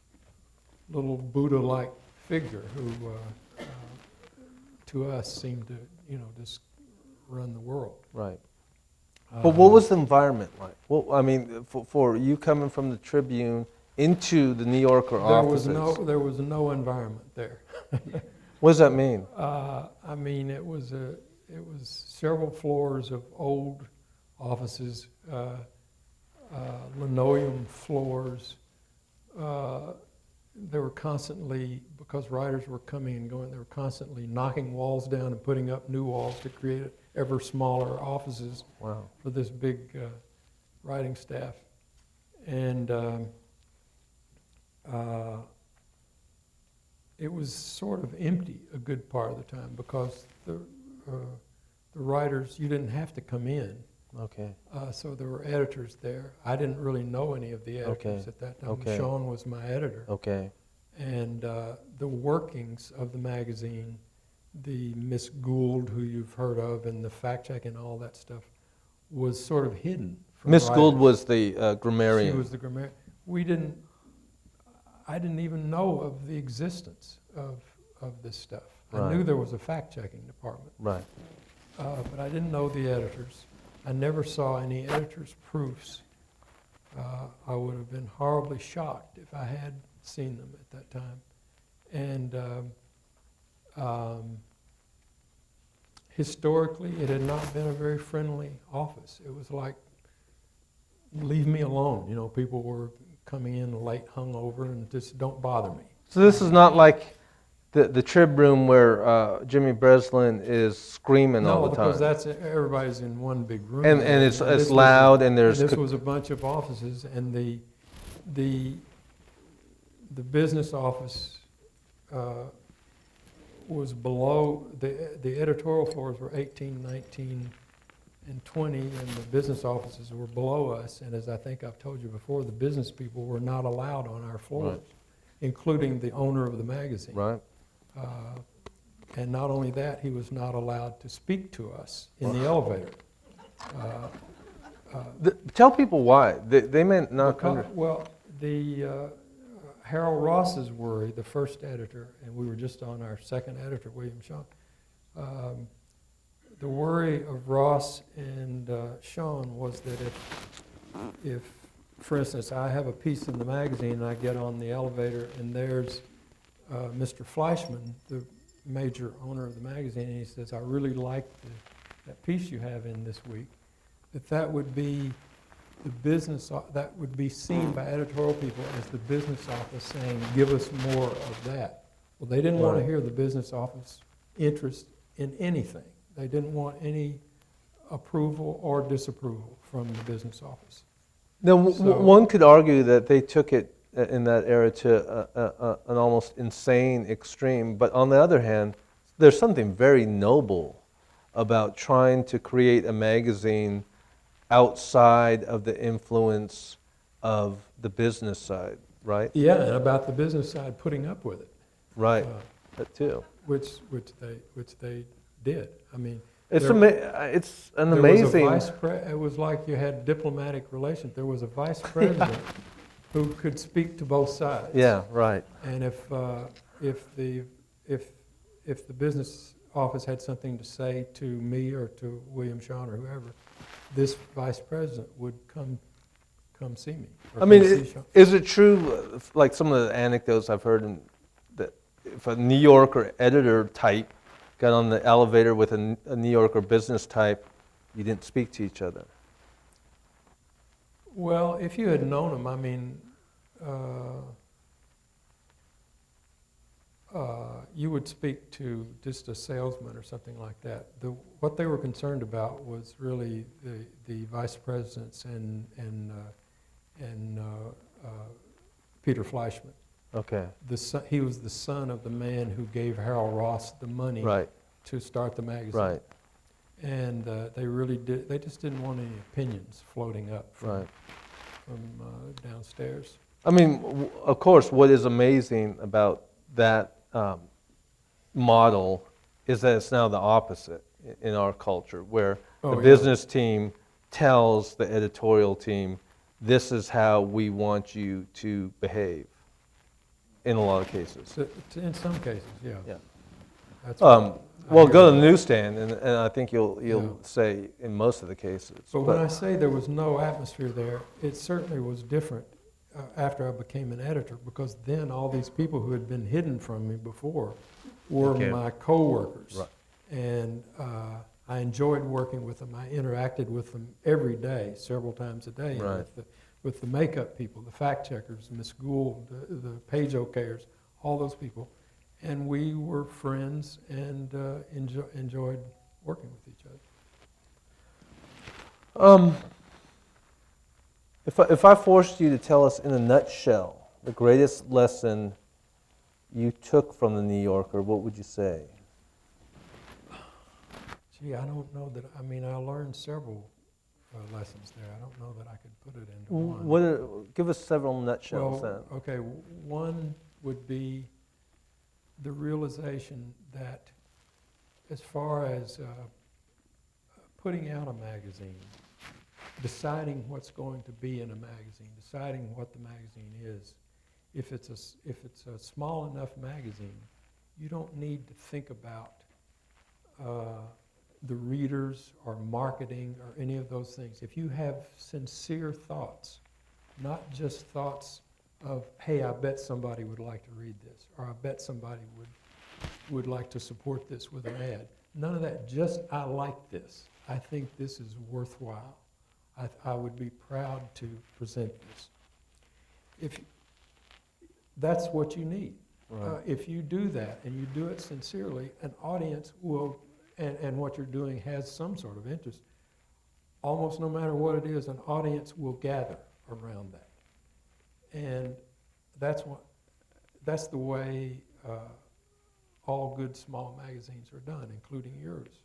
little Buddha-like figure who, to us, seemed to, just run the world. Right. But what was the environment like? Well, I mean, for you coming from the Tribune into the New Yorker offices. There was no environment there. What does that mean? I mean, it was several floors of old offices, linoleum floors. they were constantly, because writers were coming and going, they were constantly knocking walls down and putting up new walls to create ever smaller offices Wow. for this big writing staff. And it was sort of empty a good part of the time because the writers, you didn't have to come in. Okay. So there were editors there. I didn't really know any of the editors at that time. Okay. Sean was my editor. Okay. And the workings of the magazine, the Miss Gould, who you've heard of, and the fact-checking, all that stuff, was sort of hidden from Miss Gould writers. was the grammarian. She was the grammarian. I didn't even know of the existence of this stuff. Right. I knew there was a fact-checking department. Right. But I didn't know the editors. I never saw any editors' proofs. I would have been horribly shocked if I had seen them at that time. And historically, it had not been a very friendly office. It was like, leave me alone. You know, people were coming in late, hungover, and just don't bother me. So this is not like the Trib room where Jimmy Breslin is screaming all the time. No, because everybody's in one big room. And it's loud, and there's... This was a bunch of offices, and the business office was below, the editorial floors were 18, 19, and 20, and the business offices were below us. And as I think I've told you before, the business people were not allowed on our floors, Right. including the owner of the magazine. Right. And not only that, he was not allowed to speak to us in the elevator. Tell people why. They meant not... Well, the Harold Ross's worry, the first editor, and we were just on our second editor, William Shawn, the worry of Ross and Shawn was that if, for instance, I have a piece in the magazine and I get on the elevator and there's Mr. Fleischman, the major owner of the magazine, and he says, I really like that piece you have in this week, that would be the business, that would be seen by editorial people as the business office saying, give us more of that. Well, they didn't want to hear the business office interest in anything. They didn't want any approval or disapproval from the business office. Now, one could argue that they took it in that era to an almost insane extreme, but on the other hand, there's something very noble about trying to create a magazine outside of the influence of the business side, right? Yeah, and about the business side putting up with it. Right, that too. Which they did. I mean, It's an there amazing... was it was like you had diplomatic relations. There was a vice president who could speak to both sides. Yeah, right. And if the business office had something to say to me or to William Shawn or whoever, this vice president would come see me. I mean, is it true, like some of the anecdotes I've heard, that if a New Yorker editor type got on the elevator with a New Yorker business type, you didn't speak to each other? Well, if you had known him, I mean, you would speak to just a salesman or something like that. What they were concerned about was really the vice presidents and Peter Fleischman. Okay. He was the son of the man who gave Harold Ross the money to start the magazine. Right. And they just didn't want any opinions floating up from downstairs. I mean, of course, what is amazing about that model is that it's now the opposite in our culture, where the business team tells the editorial team, this is how we want you to behave, in a lot of cases. In some cases, yeah. That's well, go to the newsstand, and I think you'll say in most of the cases. But when I say there was no atmosphere there, it certainly was different after I became an editor, because then all these people who had been hidden from me before were my co-workers. Right. And I enjoyed working with them. I interacted with them every day, several times a day. Right. with the makeup people, the fact checkers, Miss Gould, the page okayers, all those people. And we were friends and enjoyed working with each other. If I forced you to tell us in a nutshell the greatest lesson you took from the New Yorker, what would you say? Gee, I don't know that. I mean, I learned several lessons there. I don't know that I could put it into one. Give us several nutshells Well, okay, one would be the realization that as far as putting out a magazine, deciding what's going to be in a magazine, deciding what the magazine is, if it's a small enough magazine, you don't need to think about the readers or marketing or any of those things. If you have sincere thoughts, not just thoughts of, hey, I bet somebody would like to read this, or I bet somebody would like to support this with an ad. None of that, just I like this. I think this is worthwhile. I would be proud to present this. That's what you need. Right. If you do that and you do it sincerely, an audience will, and what you're doing has some sort of interest, almost no matter what it is, an audience will gather around that. And that's the way all good small magazines are done, including yours.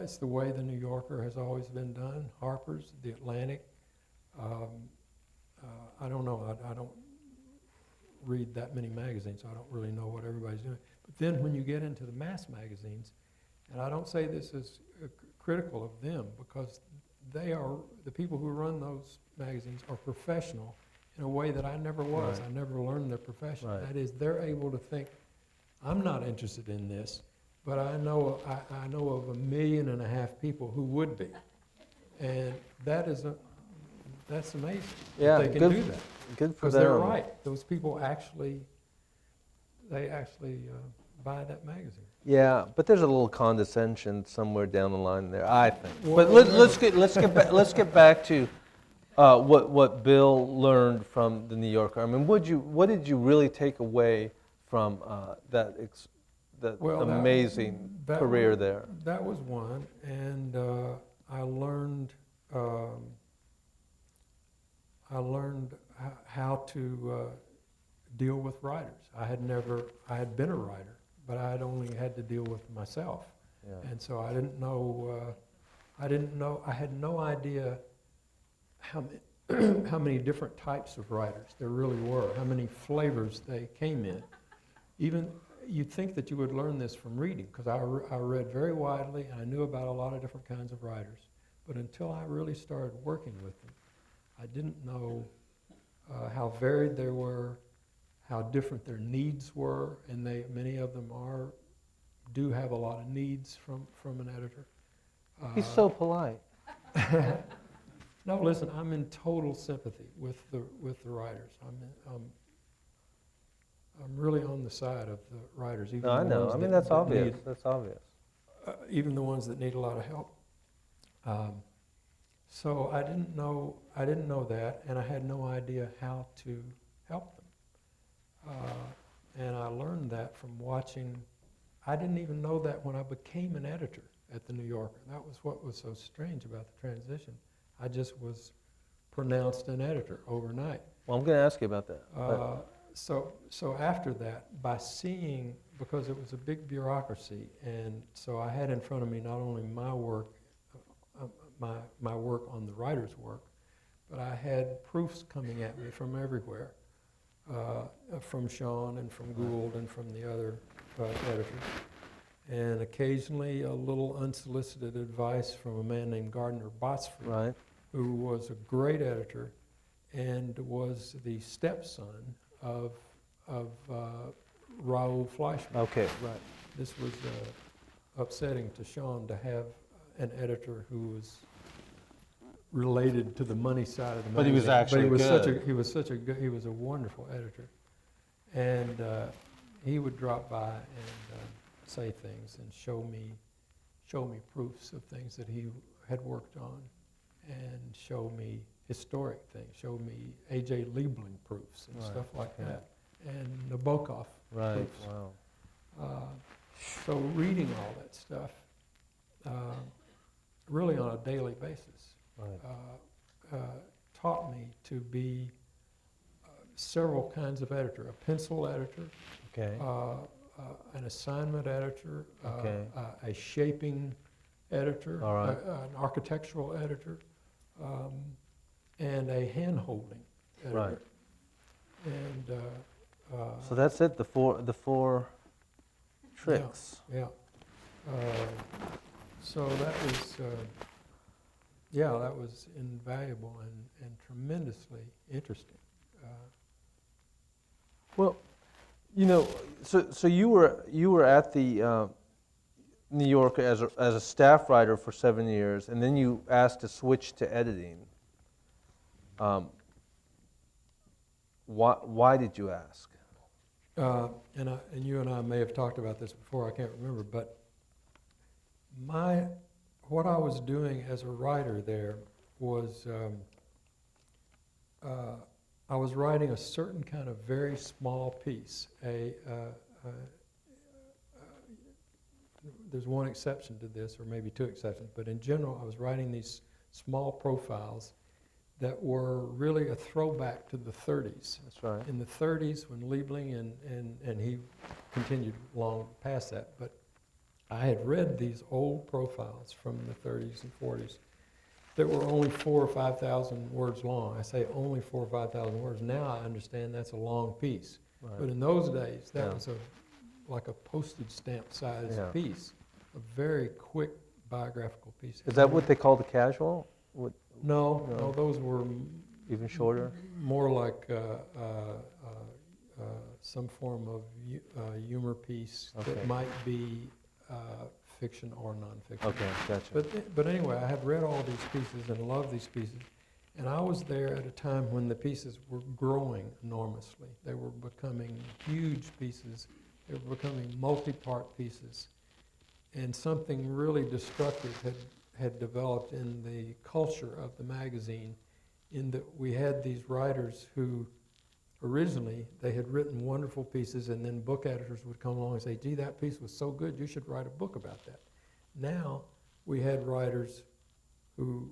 It's the way the New Yorker has always been done, Harper's, the Atlantic. I don't know, I don't read that many magazines, so I don't really know what everybody's doing. But then when you get into the mass magazines, and I don't say this as critical of them, because they are, the people who run those magazines are professional in a way that I never was. Right. I never learned their profession. Right. That is, they're able to think, I'm not interested in this, but I know of 1.5 million people who would be. And that's amazing. Yeah, that they can do that. Good for Because them. they're right. Those people actually buy that magazine. Yeah, but there's a little condescension somewhere down the line there, I think. Well, But let's get back to what Bill learned from the New Yorker. I mean, what did you really take away from that amazing career there? That was one, and I learned how to deal with writers. I had been a writer, but I had only had to deal with myself. Yeah. And so I had no idea how many different types of writers there really were, how many flavors they came in. Even you'd think that you would learn this from reading, because I read very widely, and I knew about a lot of different kinds of writers. But until I really started working with them, I didn't know how varied they were, how different their needs were, and many of them do have a lot of needs from an editor. He's so polite. No, listen, I'm in total sympathy with the writers. I'm really on the side of the writers. Even No, I know. I mean, that's obvious. That's obvious. Even the ones that need a lot of help. So I didn't know that, and I had no idea how to help them. And I learned that from watching. I didn't even know that when I became an editor at the New Yorker. That was what was so strange about the transition. I just was pronounced an editor overnight. Well, I'm going to ask you about that. So after that, by seeing, because it was a big bureaucracy, and so I had in front of me not only my work, my work on the writer's work, but I had proofs coming at me from everywhere, from Sean and from Gould and from the other editors, and occasionally a little unsolicited advice from a man named Gardner Botsford, Right. who was a great editor and was the stepson of Raoul Fleischman. Okay, right. This was upsetting to Sean to have an editor who was related to the money side of the magazine. But he was actually he was good. He was a wonderful editor, and he would drop by and say things and show me proofs of things that he had worked on, and show me historic things, showed me A.J. Liebling proofs and Right, stuff like okay. that, and Nabokov Right, proofs. wow. So reading all that stuff, really on a daily basis, Right. taught me to be several kinds of editor: a pencil editor, Okay. an assignment editor, Okay. a shaping editor, All right. an architectural editor, and a hand-holding editor. Right. And So that's it. The four tricks. yeah. So that was, that was invaluable and tremendously interesting. Well, you know, so you were at the New Yorker as a staff writer for 7 years, and then you asked to switch to editing. Why did you ask? And you and I may have talked about this before, I can't remember, but what I was doing as a writer there was I was writing a certain kind of very small piece. There's one exception to this, or maybe two exceptions, but in general I was writing these small profiles that were really a throwback to the 30s. That's right. In the 30s, when Liebling and he continued long past that, but I had read these old profiles from the 30s and 40s that were only 4,000 or 5,000 words long. I say only 4,000 or 5,000 words. Now I understand that's a long piece. Right. But in those days, that Yeah. was like a postage stamp size Yeah. piece, a very quick biographical piece. Is that what they call the casual? No, No. those were Even shorter? more like some form of humor piece Okay. that might be fiction or nonfiction. Okay, gotcha. But anyway, I had read all these pieces and loved these pieces, and I was there at a time when the pieces were growing enormously. They were becoming huge pieces. They were becoming multi-part pieces, and something really destructive had developed in the culture of the magazine, in that we had these writers who originally they had written wonderful pieces, and then book editors would come along and say, gee, that piece was so good, you should write a book about that. Now we had writers who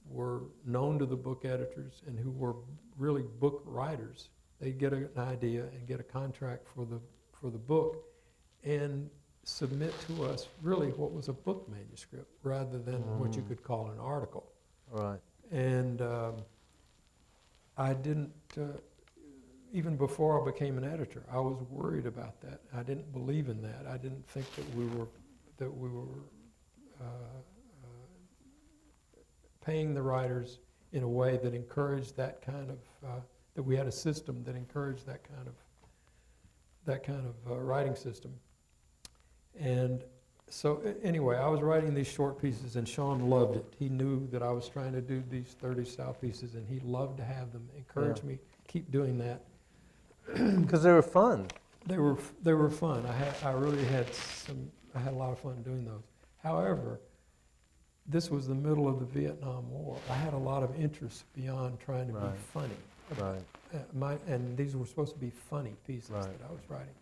were known to the book editors and who were really book writers. They'd get an idea and get a contract for the book and submit to us really what was a book manuscript rather than what you could call an article. Right. And I didn't, even before I became an editor, I was worried about that. I didn't believe in that. I didn't think that we were paying the writers in a way that encouraged that kind of, that we had a system that encouraged that kind of writing system. And so anyway, I was writing these short pieces, and Sean loved it. He knew that I was trying to do these 30-style pieces, and he loved to have them. Encouraged me, keep doing that. Because they were fun. They were fun. I really had a lot of fun doing those. However, this was the middle of the Vietnam War. I had a lot of interest beyond trying to be funny. Right. And these were supposed to be funny pieces that I was writing.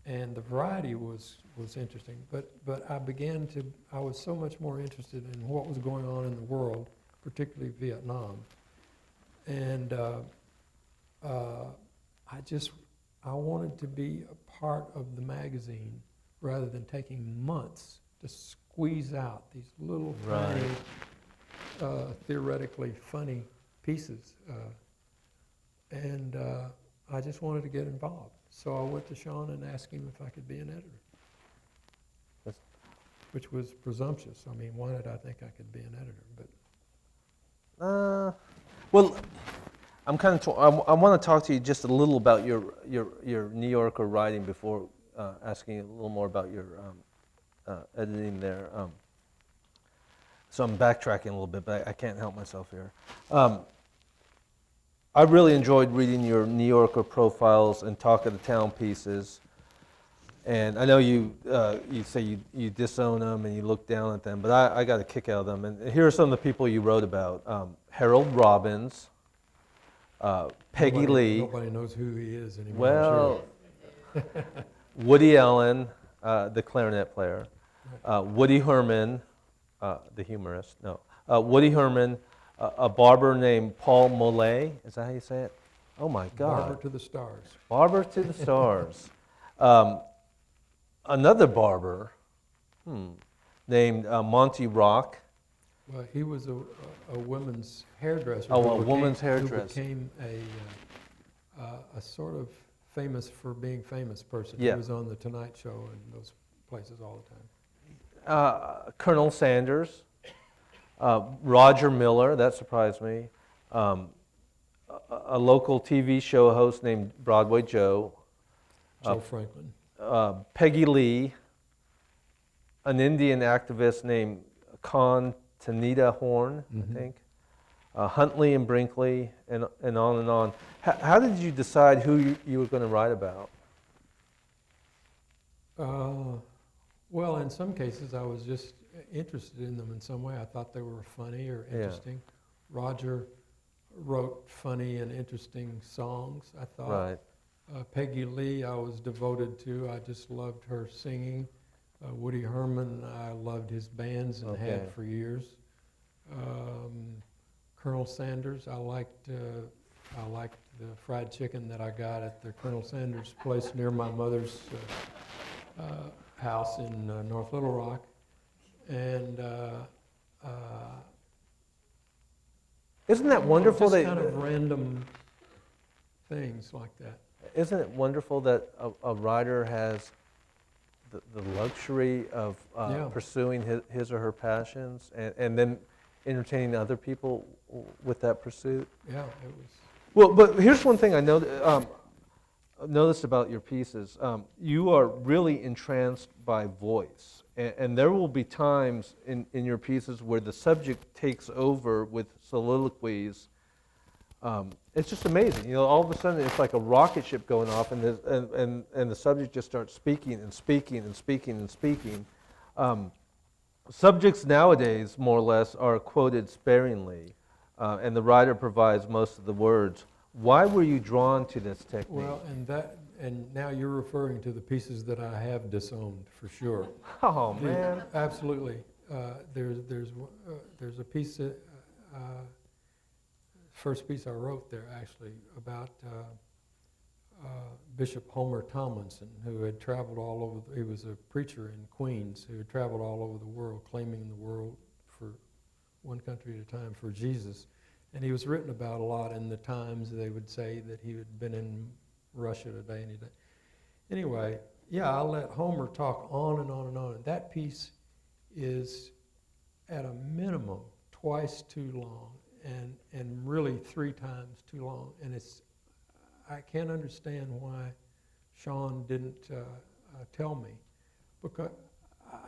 And the variety was interesting, but I was so much more interested in what was going on in the world, particularly Vietnam. And I wanted to be a part of the magazine rather than taking months to squeeze out these little tiny, theoretically funny pieces. And I just wanted to get involved. So I went to Sean and asked him if I could be an editor, which was presumptuous. I mean, why did I think I could be an editor? But well, I'm kind of. I want to talk to you just a little about your New Yorker writing before asking you a little more about your editing there. So I'm backtracking a little bit, but I can't help myself here. I really enjoyed reading your New Yorker profiles and Talk of the Town pieces. And I know you say you disown them and you look down at them, but I got a kick out of them. And here are some of the people you wrote about: Harold Robbins, Peggy Lee. Nobody knows who he is anymore. Well, I'm sure. Woody Allen, the clarinet player, Woody Herman, the humorist. No, Woody Herman, a barber named Paul Mollet. Is that how you say it? Oh my God! Barber to the stars. Barber to the stars. Another barber named Monty Rock. Well, he was a woman's hairdresser. Oh, a woman's hairdresser. Who became a sort of famous for being famous person. Yeah. He was on The Tonight Show and those places all the time. Colonel Sanders. Roger Miller, that surprised me. A local TV show host named Broadway Joe. Joe Franklin. Peggy Lee. An Indian activist named Con Tanita Horn, I think. Huntley and Brinkley, and on and on. How did you decide who you were going to write about? Well, in some cases, I was just interested in them in some way. I thought they were funny or interesting. Yeah. Roger wrote funny and interesting songs, I thought. Right. Peggy Lee, I was devoted to. I just loved her singing. Woody Herman, I loved his bands and had for years. Colonel Sanders, I liked the fried chicken that I got at the Colonel Sanders place near my mother's house in North Little Rock. And isn't that wonderful? Just kind of random things like that. Isn't it wonderful that a writer has the luxury of pursuing his or her passions and then entertaining other people with that pursuit? Yeah, it was. Well, but here's one thing I noticed about your pieces. You are really entranced by voice. And there will be times in your pieces where the subject takes over with soliloquies. It's just amazing. You know, all of a sudden it's like a rocket ship going off, and the subject just starts speaking and speaking and speaking and speaking. Subjects nowadays, more or less, are quoted sparingly, and the writer provides most of the words. Why were you drawn to this technique? Well, and now you're referring to the pieces that I have disowned, for sure. Oh man! Absolutely. There's a piece that, first piece I wrote there actually about Bishop Homer Tomlinson, who had traveled all over. He was a preacher in Queens who had traveled all over the world, claiming the world for one country at a time for Jesus. And he was written about a lot in the Times. They would say that he had been in Russia today and today. Anyway, yeah, I'll let Homer talk on and on and on. And that piece is, at a minimum, twice too long, and really 3 times too long. And I can't understand why Sean didn't tell me, because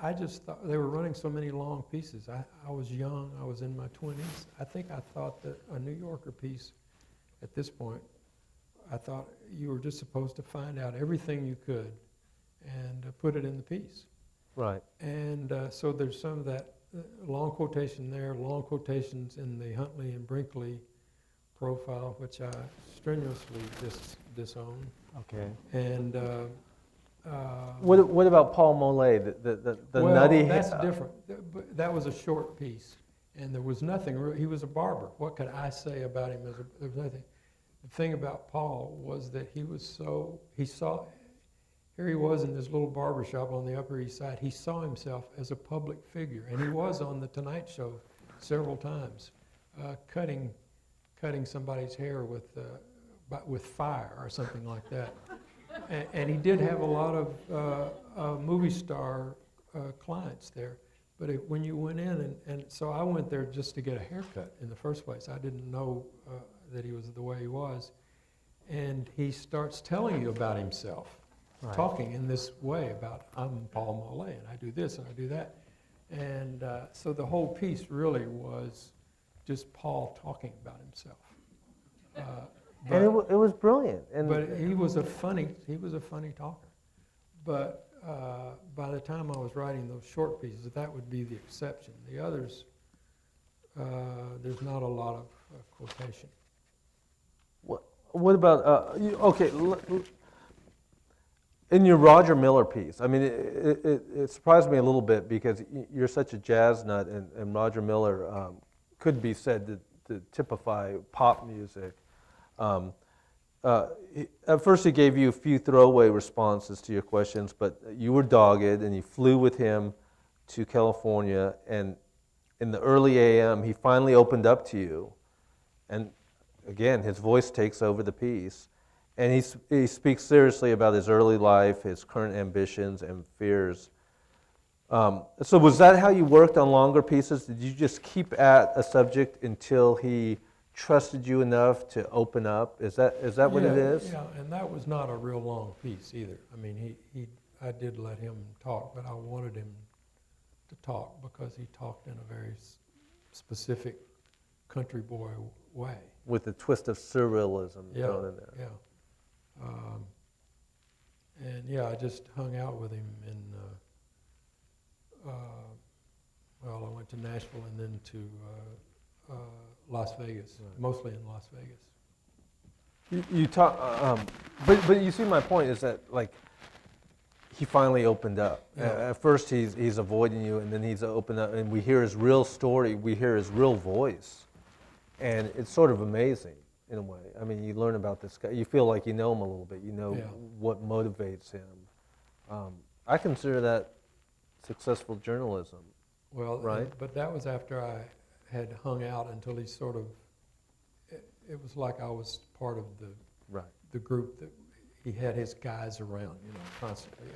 I just thought they were running so many long pieces. I was young. I was in my 20s. I think I thought that a New Yorker piece, at this point, I thought you were just supposed to find out everything you could and put it in the piece. Right. And so there's some of that long quotation there, long quotations in the Huntley and Brinkley profile, which I strenuously disown. Okay. And what about Paul Mollet, the well, nutty? That's different. That was a short piece, and there was nothing. He was a barber. What could I say about him? There was nothing. The thing about Paul was that he saw. Here he was in this little barber shop on the Upper East Side. He saw himself as a public figure, and he was on the Tonight Show several times, cutting somebody's hair with fire or something like that. And he did have a lot of movie star clients there. But when you went in, and so I went there just to get a haircut in the first place. I didn't know that he was the way he was. And he starts telling you about himself. Right. Talking in this way about, I'm Paul Mollet, and I do this and I do that. And so the whole piece really was just Paul talking about himself. And it was brilliant. But he was a funny talker. But by the time I was writing those short pieces, that would be the exception. The others, there's not a lot of quotation. What about, okay, in your Roger Miller piece, I mean, it surprised me a little bit because you're such a jazz nut, and Roger Miller could be said to typify pop music. At first he gave you a few throwaway responses to your questions, but you were dogged and you flew with him to California, and in the early AM he finally opened up to you, and again his voice takes over the piece, and he speaks seriously about his early life, his current ambitions and fears. So was that how you worked on longer pieces? Did you just keep at a subject until he trusted you enough to open up? Is that what it is? Yeah, and that was not a real long piece either. I mean, I did let him talk, but I wanted him to talk because he talked in a very specific country boy way. With a twist of surrealism Yeah, thrown in there. yeah. And yeah, I just hung out with him in, well, I went to Nashville and then to Las Vegas, Right. mostly in Las Vegas. You talk, but you see my point is that like he finally opened up. Yeah. At first he's avoiding you, and then he's opened up, and we hear his real story. We hear his real voice, and it's sort of amazing in a way. I mean, you learn about this guy. You feel like you know him a little bit. You know what motivates him. I consider that successful journalism. Well, right. But that was after I had hung out until he sort of. It was like I was part of the group that he had his guys around, constantly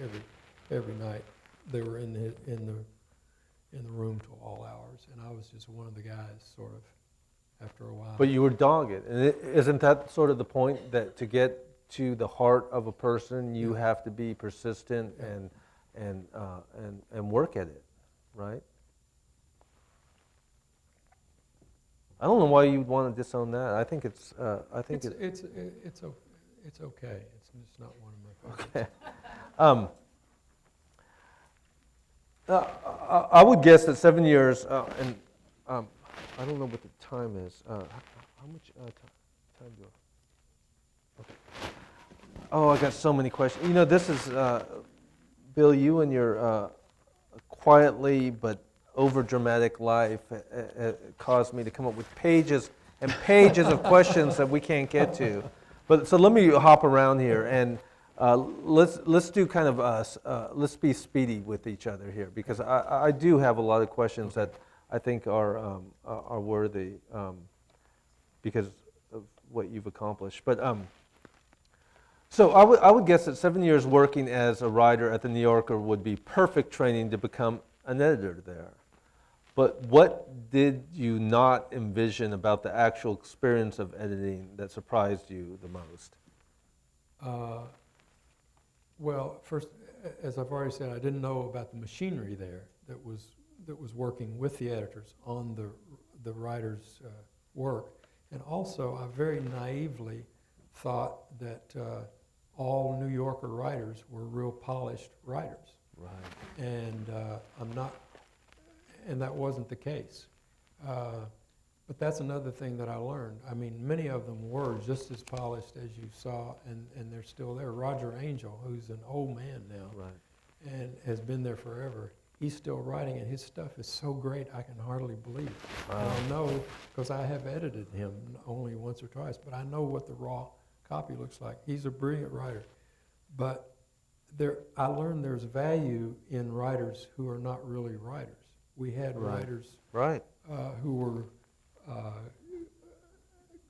every night. They were in the room till all hours, and I was just one of the guys, sort of. After a while. But you were dogged, and isn't that sort of the point, that to get to the heart of a person, you have to be persistent and work at it, right? I don't know why you'd want to disown that. I think it's okay. It's okay. It's not one of my favorites. Okay. I would guess that 7 years, and I don't know what the time is. How much time do I? Okay. Oh, I got so many questions. This is, Bill, you and your quietly but over-dramatic life caused me to come up with pages and pages of questions that we can't get to. But so let me hop around here, and let's do kind of, let's be speedy with each other here, because I do have a lot of questions that I think are worthy because of what you've accomplished. But so I would guess that 7 years working as a writer at the New Yorker would be perfect training to become an editor there. But what did you not envision about the actual experience of editing that surprised you the most? Well, first, as I've already said, I didn't know about the machinery there that was working with the editors on the writer's work. And also, I very naively thought that all New Yorker writers were real polished writers. Right. And and that wasn't the case. But that's another thing that I learned. I mean, many of them were just as polished as you saw, and they're still there. Roger Angel, who's an old man now, Right. and has been there forever, he's still writing, and his stuff is so great I can hardly believe it. Wow. And I know, because I have edited him only once or twice, but I know what the raw copy looks like. He's a brilliant writer. But I learned there's value in writers who are not really writers. We had writers who were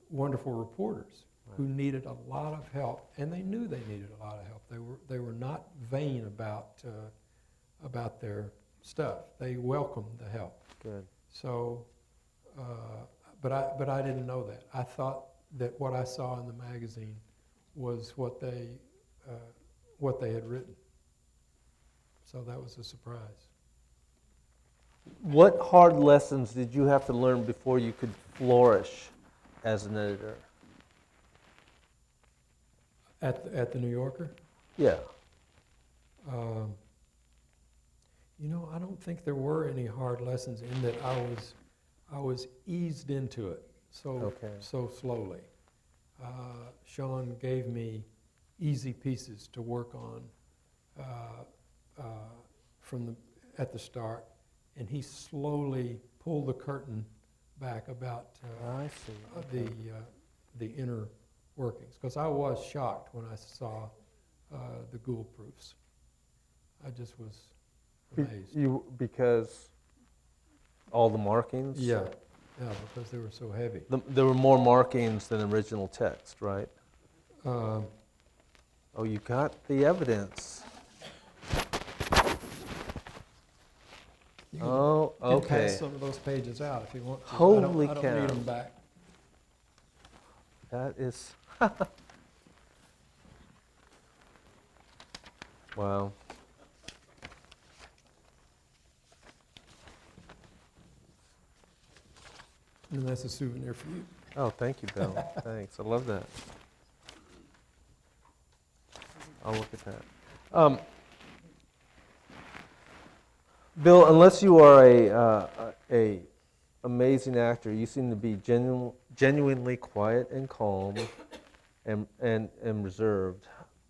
wonderful reporters who needed a lot of help, and they knew they needed a lot of help. They were not vain about their stuff. They welcomed the help. Good. So, but I didn't know that. I thought that what I saw in the magazine was what they had written. So that was a surprise. What hard lessons did you have to learn before you could flourish as an editor? At the New Yorker? Yeah. You know, I don't think there were any hard lessons in that I was eased into it so slowly. Sean gave me easy pieces to work on at the start, and he slowly pulled the curtain back about I see. the inner workings. Because I was shocked when I saw the Gould proofs. I just was amazed. Because all the markings? Yeah, because they were so heavy. There were more markings than original text, right? Um, Oh, you got the evidence. You Oh, can okay. pass some of those pages out if you want to. Holy I don't cow. need them back. That is... Wow. And that's a souvenir for you. Oh, thank you, Bill. Thanks. I love that. I'll look at that. Bill, unless you are a amazing actor, you seem to be genuinely quiet and calm and reserved.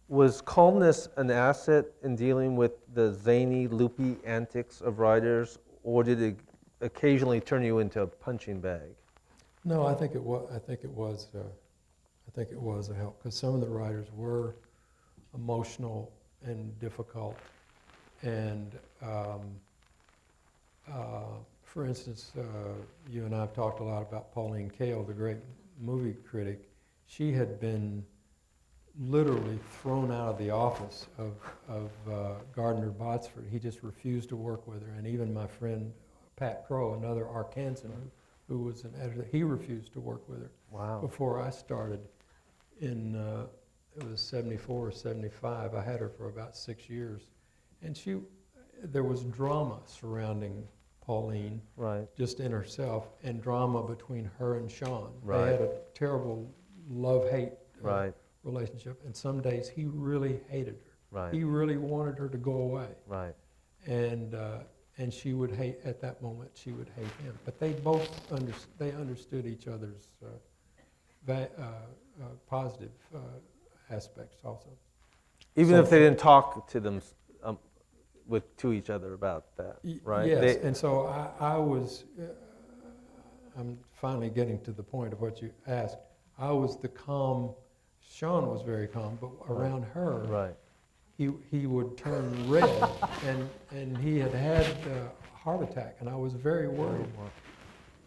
Was calmness an asset in dealing with the zany, loopy antics of writers, or did it occasionally turn you into a punching bag? No, I think it was. I think it was a help because some of the writers were emotional and difficult. And for instance, you and I have talked a lot about Pauline Kael, the great movie critic. She had been literally thrown out of the office of Gardner Botsford. He just refused to work with her. And even my friend Pat Crow, another Arkansan who was an editor, he refused to work with her. Wow. Before I started in, it was 74 or 75, I had her for about 6 years. And there was drama surrounding Pauline, Right. just in herself, and drama between her and Sean. Right. They had a terrible love-hate Right. relationship, and some days he really hated her. Right. He really wanted her to go away. Right. And she would hate, at that moment, she would hate him. But they both understood each other's positive aspects also. Even So if they didn't talk to them to each other about that, right? Yes, and so I was, I'm finally getting to the point of what you asked. I was the calm, Sean was very calm, but around her, Right. he would turn red, and he had a heart attack, and I was very worried.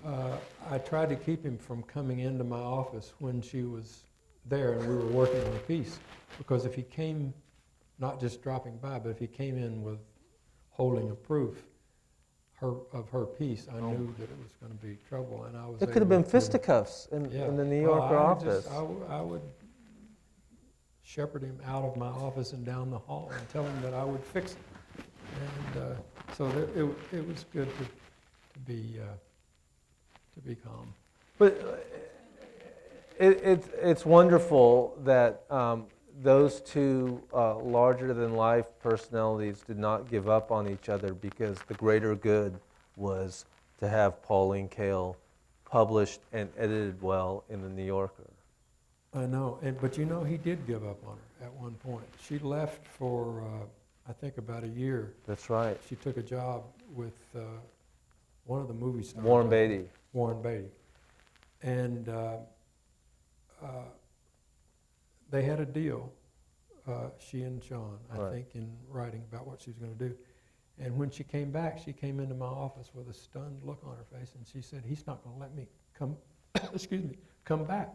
I tried to keep him from coming into my office when she was there and we were working on a piece, because if he came, not just dropping by, but if he came in with holding a proof of her piece, I knew that it was going to be trouble, and I was. It could have been fisticuffs in the New Yorker office. I would shepherd him out of my office and down the hall and tell him that I would fix it. And so it was good to be calm. But it's wonderful that those two larger-than-life personalities did not give up on each other, because the greater good was to have Pauline Kael published and edited well in the New Yorker. I know, but you know, he did give up on her at one point. She left for, I think, about a year. That's right. She took a job with one of the movie stars. Warren Beatty. Warren Beatty. And they had a deal, she and Sean, I think, in writing about what she was going to do. And when she came back, she came into my office with a stunned look on her face, and she said, "He's not going to let me come, come back."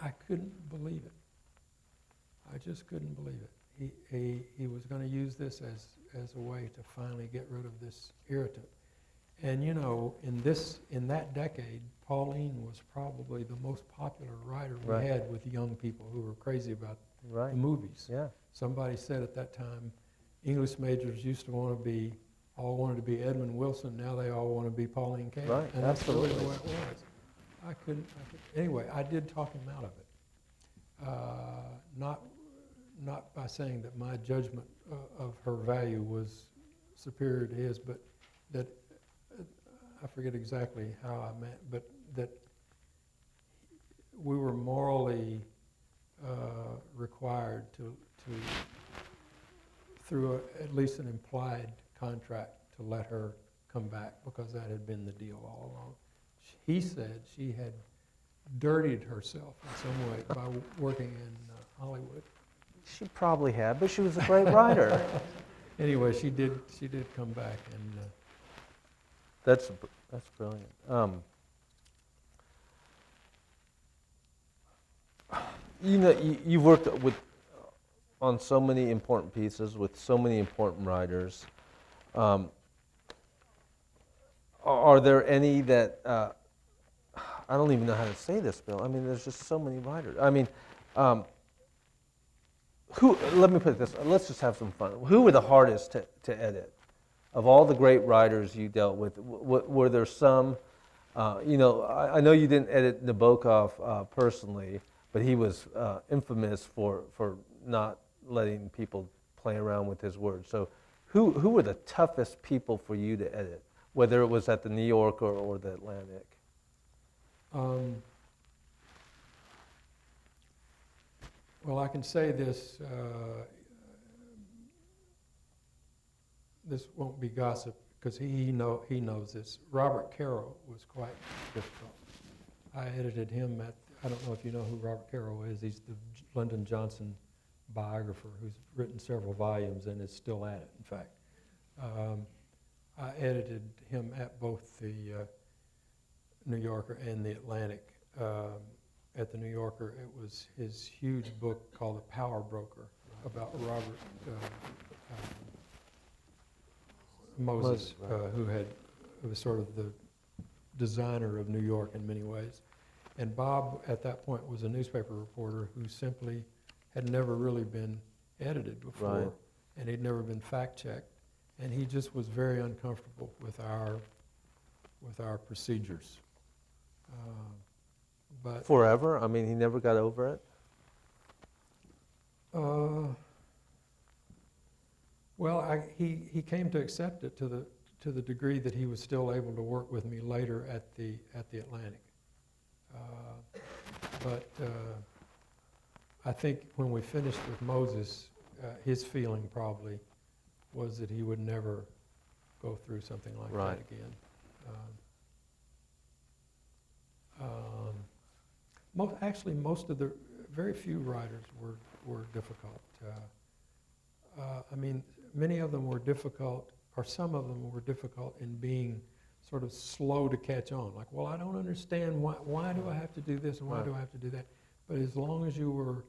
I couldn't believe it. I just couldn't believe it. He was going to use this as a way to finally get rid of this irritant. And you know, in that decade, Pauline was probably the most popular writer we had with young people who were crazy about the movies. Yeah. Somebody said at that time, English majors used to all wanted to be Edmund Wilson. Now they all want to be Pauline Kael. Right, And that's absolutely. really the way it was. Anyway, I did talk him out of it. Not by saying that my judgment of her value was superior to his, but that I forget exactly how I meant, but that we were morally required to through at least an implied contract, to let her come back, because that had been the deal all along. He said she had dirtied herself in some way by working in Hollywood. She probably had, but she was a great writer. Anyway, she did come back, and That's brilliant. You've worked on so many important pieces with so many important writers. Are there any that I don't even know how to say this, Bill? I mean, there's just so many writers. I mean, who? Let me put it this. Let's just have some fun. Who were the hardest to edit? Of all the great writers you dealt with, were there some? I know you didn't edit Nabokov personally, but he was infamous for not letting people play around with his words. So, who were the toughest people for you to edit, whether it was at the New Yorker or the Atlantic? Well, I can say this. This won't be gossip, because he knows this. Robert Caro was quite difficult. I edited him I don't know if you know who Robert Caro is. He's the Lyndon Johnson biographer who's written several volumes and is still at it, in fact. I edited him at both the New Yorker and the Atlantic. At the New Yorker, it was his huge book called The Power Broker about Robert Moses, who was sort of the designer of New York in many ways. And Bob, at that point, was a newspaper reporter who simply had never really been edited before, Right. and he'd never been fact-checked, and he just was very uncomfortable with our procedures. But Forever? I mean, he never got over it? Well, he came to accept it to the degree that he was still able to work with me later at the Atlantic. But I think when we finished with Moses, his feeling probably was that he would never go through something like Right. that again. Most of the very few writers were difficult. I mean, many of them were difficult, or some of them were difficult in being sort of slow to catch on. Like, well, I don't understand why do I have to do this and why Right. do I have to do that? But as long as you were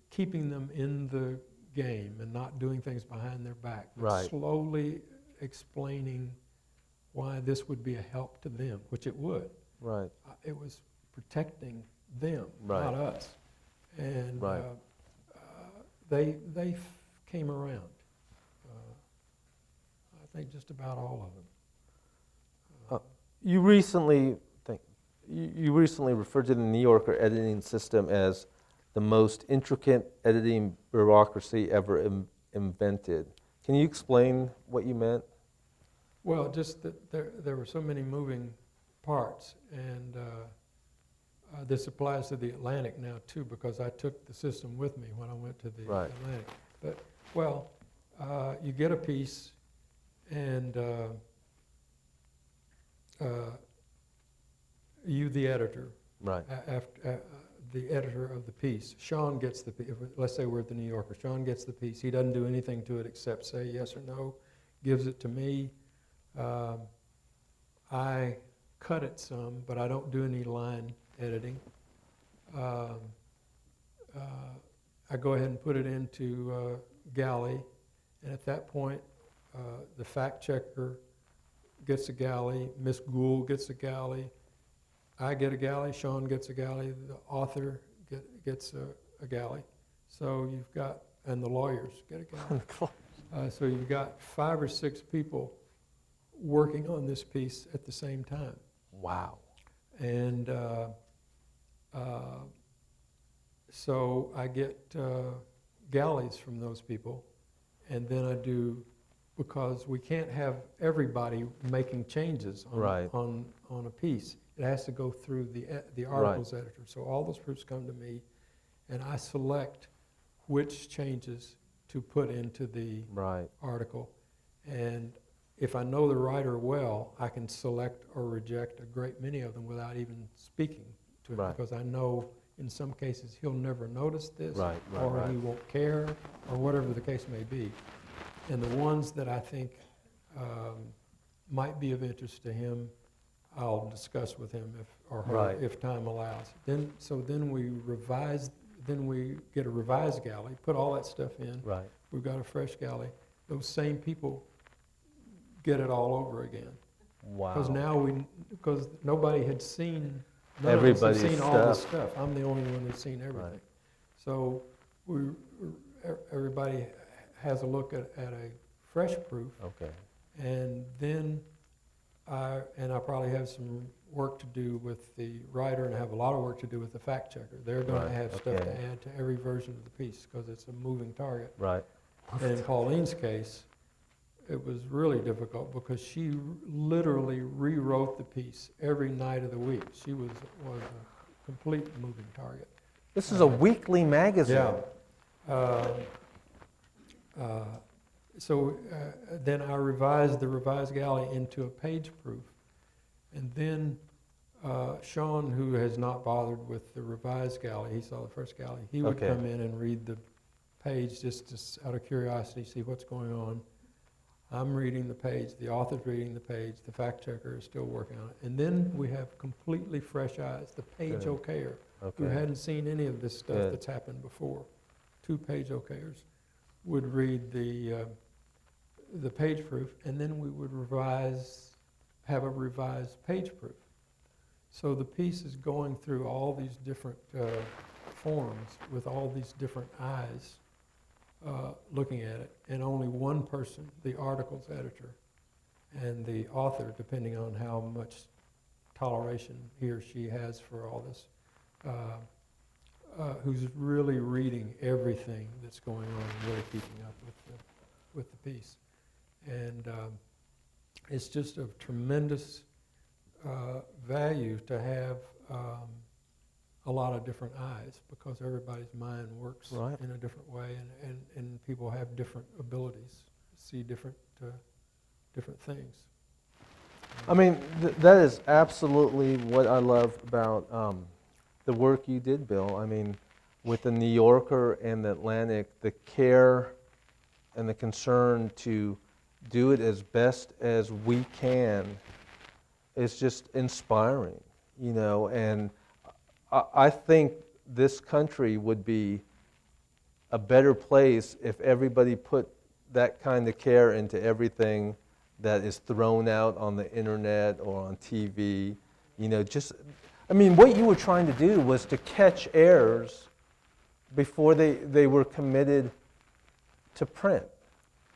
keeping them in the game and not doing things behind their back, but Right. slowly explaining why this would be a help to them, which it would. Right. It was protecting them, Right. not us. And Right. they came around. I think just about all of them. You recently referred to the New Yorker editing system as the most intricate editing bureaucracy ever invented. Can you explain what you meant? Well, just that there were so many moving parts, and this applies to the Atlantic now too, because I took the system with me when I went to the Right. Atlantic. But you get a piece, and you, the editor, Right. The editor of the piece, Sean gets the piece. Let's say we're at the New Yorker. Sean gets the piece. He doesn't do anything to it except say yes or no, gives it to me. I cut it some, but I don't do any line editing. I go ahead and put it into Galley, and at that point, the fact checker gets a Galley, Miss Gould gets a Galley, I get a Galley, Sean gets a Galley, the author gets a Galley. So you've got, and the lawyers get a Galley. So you've got 5 or 6 people working on this piece at the same time. Wow. And so I get galleys from those people, and then I do, because we can't have everybody making changes on, Right. on a piece. It has to go through the articles editor. So all those proofs come to me, and I select which changes to put into the Right. article. And if I know the writer well, I can select or reject a great many of them without even speaking to him, Right. because I know in some cases he'll never notice this, Right, right, or right. he won't care, or whatever the case may be. And the ones that I think might be of interest to him, I'll discuss with him or her Right. if time allows. Then we revise. Then we get a revised galley, put all that stuff in. Right. We've got a fresh galley. Those same people get it all over again. Wow. Because nobody had seen, none Everybody's of us had seen all this stuff. stuff. I'm the only one who's seen everything. Right. So everybody has a look at a fresh proof, Okay. and then I probably have some work to do with the writer, and I have a lot of work to do with the fact checker. They're going Right, to have stuff to okay. add to every version of the piece because it's a moving target. Right. And in Pauline's case, it was really difficult because she literally rewrote the piece every night of the week. She was a complete moving target. This is a weekly magazine. Yeah. So then I revised the revised galley into a page proof. And then Sean, who has not bothered with the revised galley, he saw the first galley, he would Okay. come in and read the page just out of curiosity, see what's going on. I'm reading the page, the author's reading the page, the fact checker is still working on it. And then we have completely fresh eyes, the page Good. okayer, who Okay. hadn't seen any of this stuff Good. that's happened before. 2 page okayers would read the page proof, and then we would have a revised page proof. So the piece is going through all these different forms with all these different eyes looking at it, and only one person, the article's editor and the author, depending on how much toleration he or she has for all this, who's really reading everything that's going on and really keeping up with the piece. And it's just of tremendous value to have a lot of different eyes, because everybody's mind works Right. in a different way, and people have different abilities, see different things. I mean, that is absolutely what I love about the work you did, Bill. I mean, with the New Yorker and the Atlantic, the care and the concern to do it as best as we can is just inspiring, you know, and I think this country would be a better place if everybody put that kind of care into everything that is thrown out on the internet or on TV. You know, just, I mean, what you were trying to do was to catch errors before they were committed to print.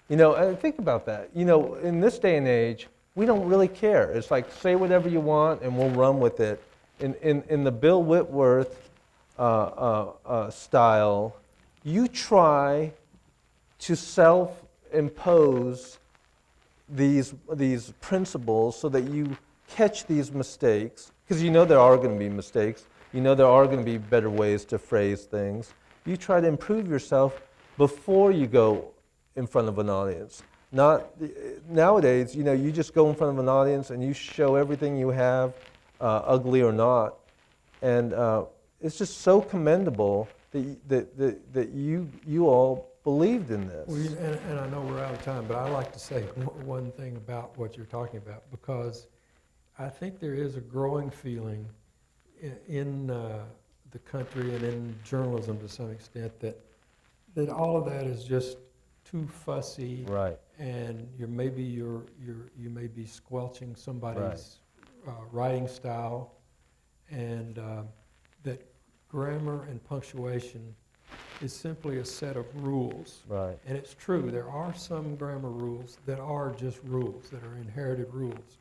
You know, and think about that. You know, in this day and age, we don't really care. It's like, say whatever you want and we'll run with it. In the Bill Whitworth style, you try to self-impose these principles so that you catch these mistakes, because you know there are going to be mistakes. You know there are going to be better ways to phrase things. You try to improve yourself before you go in front of an audience. Not nowadays, you know, you just go in front of an audience and you show everything you have, ugly or not, and it's just so commendable that you all believed in this. Well, and I know we're out of time, but I like to say one thing about what you're talking about, because I think there is a growing feeling in the country and in journalism to some extent that all of that is just too fussy, Right. and you may be squelching somebody's writing style, and that grammar and punctuation is simply a set of rules. Right. And it's true, there are some grammar rules that are just rules, that are inherited rules.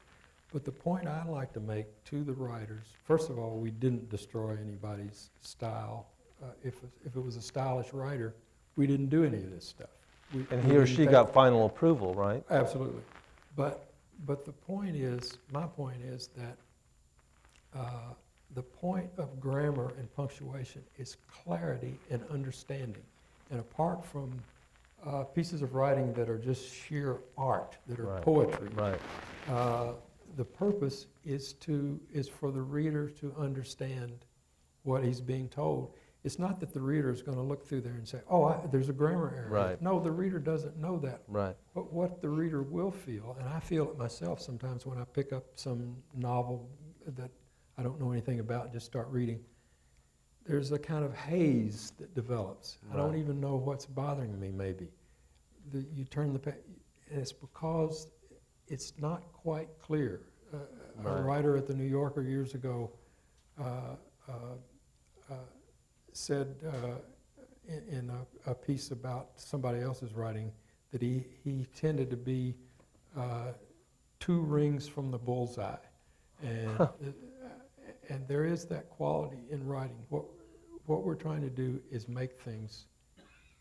But the point I'd like to make to the writers, first of all, we didn't destroy anybody's style. If it was a stylish writer, we didn't do any of this stuff. And he or she got final approval, right? Absolutely. But the point is, my point is that the point of grammar and punctuation is clarity and understanding. And apart from pieces of writing that are just sheer art, that are poetry, the purpose is for the reader to understand what he's being told. It's not that the reader is going to look through there and say, oh, there's a grammar error. Right. No, the reader doesn't know that. Right. But what the reader will feel, and I feel it myself sometimes when I pick up some novel that I don't know anything about and just start reading, there's a kind of haze that develops. I don't even know what's bothering me, maybe. You turn the page, and it's because it's not quite clear. A writer at the New Yorker years ago said in a piece about somebody else's writing that he tended to be 2 rings from the bullseye. And, and there is that quality in writing. What we're trying to do is make things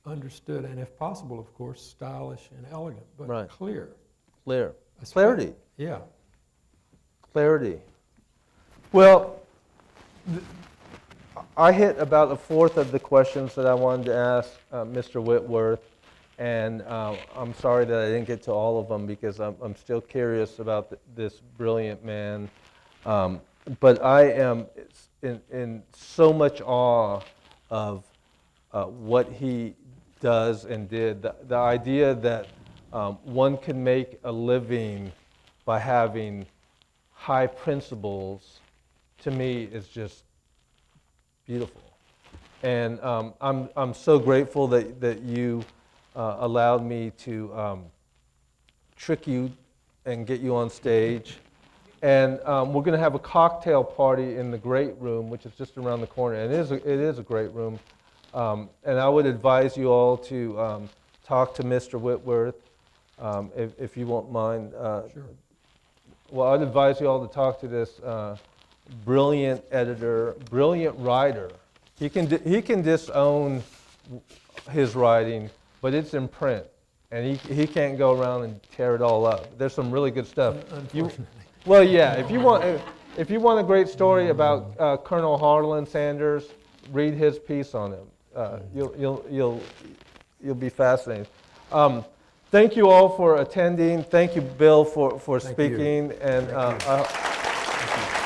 understood, and if possible, of course, stylish and elegant, but clear. Clear. Clarity. Yeah. Clarity. Well, I hit about a fourth of the questions that I wanted to ask Mr. Whitworth, and I'm sorry that I didn't get to all of them because I'm still curious about this brilliant man. But I am in so much awe of what he does and did. The idea that one can make a living by having high principles, to me, is just beautiful. And I'm so grateful that you allowed me to trick you and get you on stage. And we're going to have a cocktail party in the great room, which is just around the corner. And it is a great room. And I would advise you all to talk to Mr. Whitworth, if you won't mind. Sure. Well, I'd advise you all to talk to this brilliant editor, brilliant writer. He can disown his writing, but it's in print, and he can't go around and tear it all up. There's some really good stuff. Unfortunately. Well, yeah. If you want a great story about Colonel Harlan Sanders, read his piece on him. You'll be fascinated. Thank you all for attending. Thank you, Bill, for speaking. And Thank you.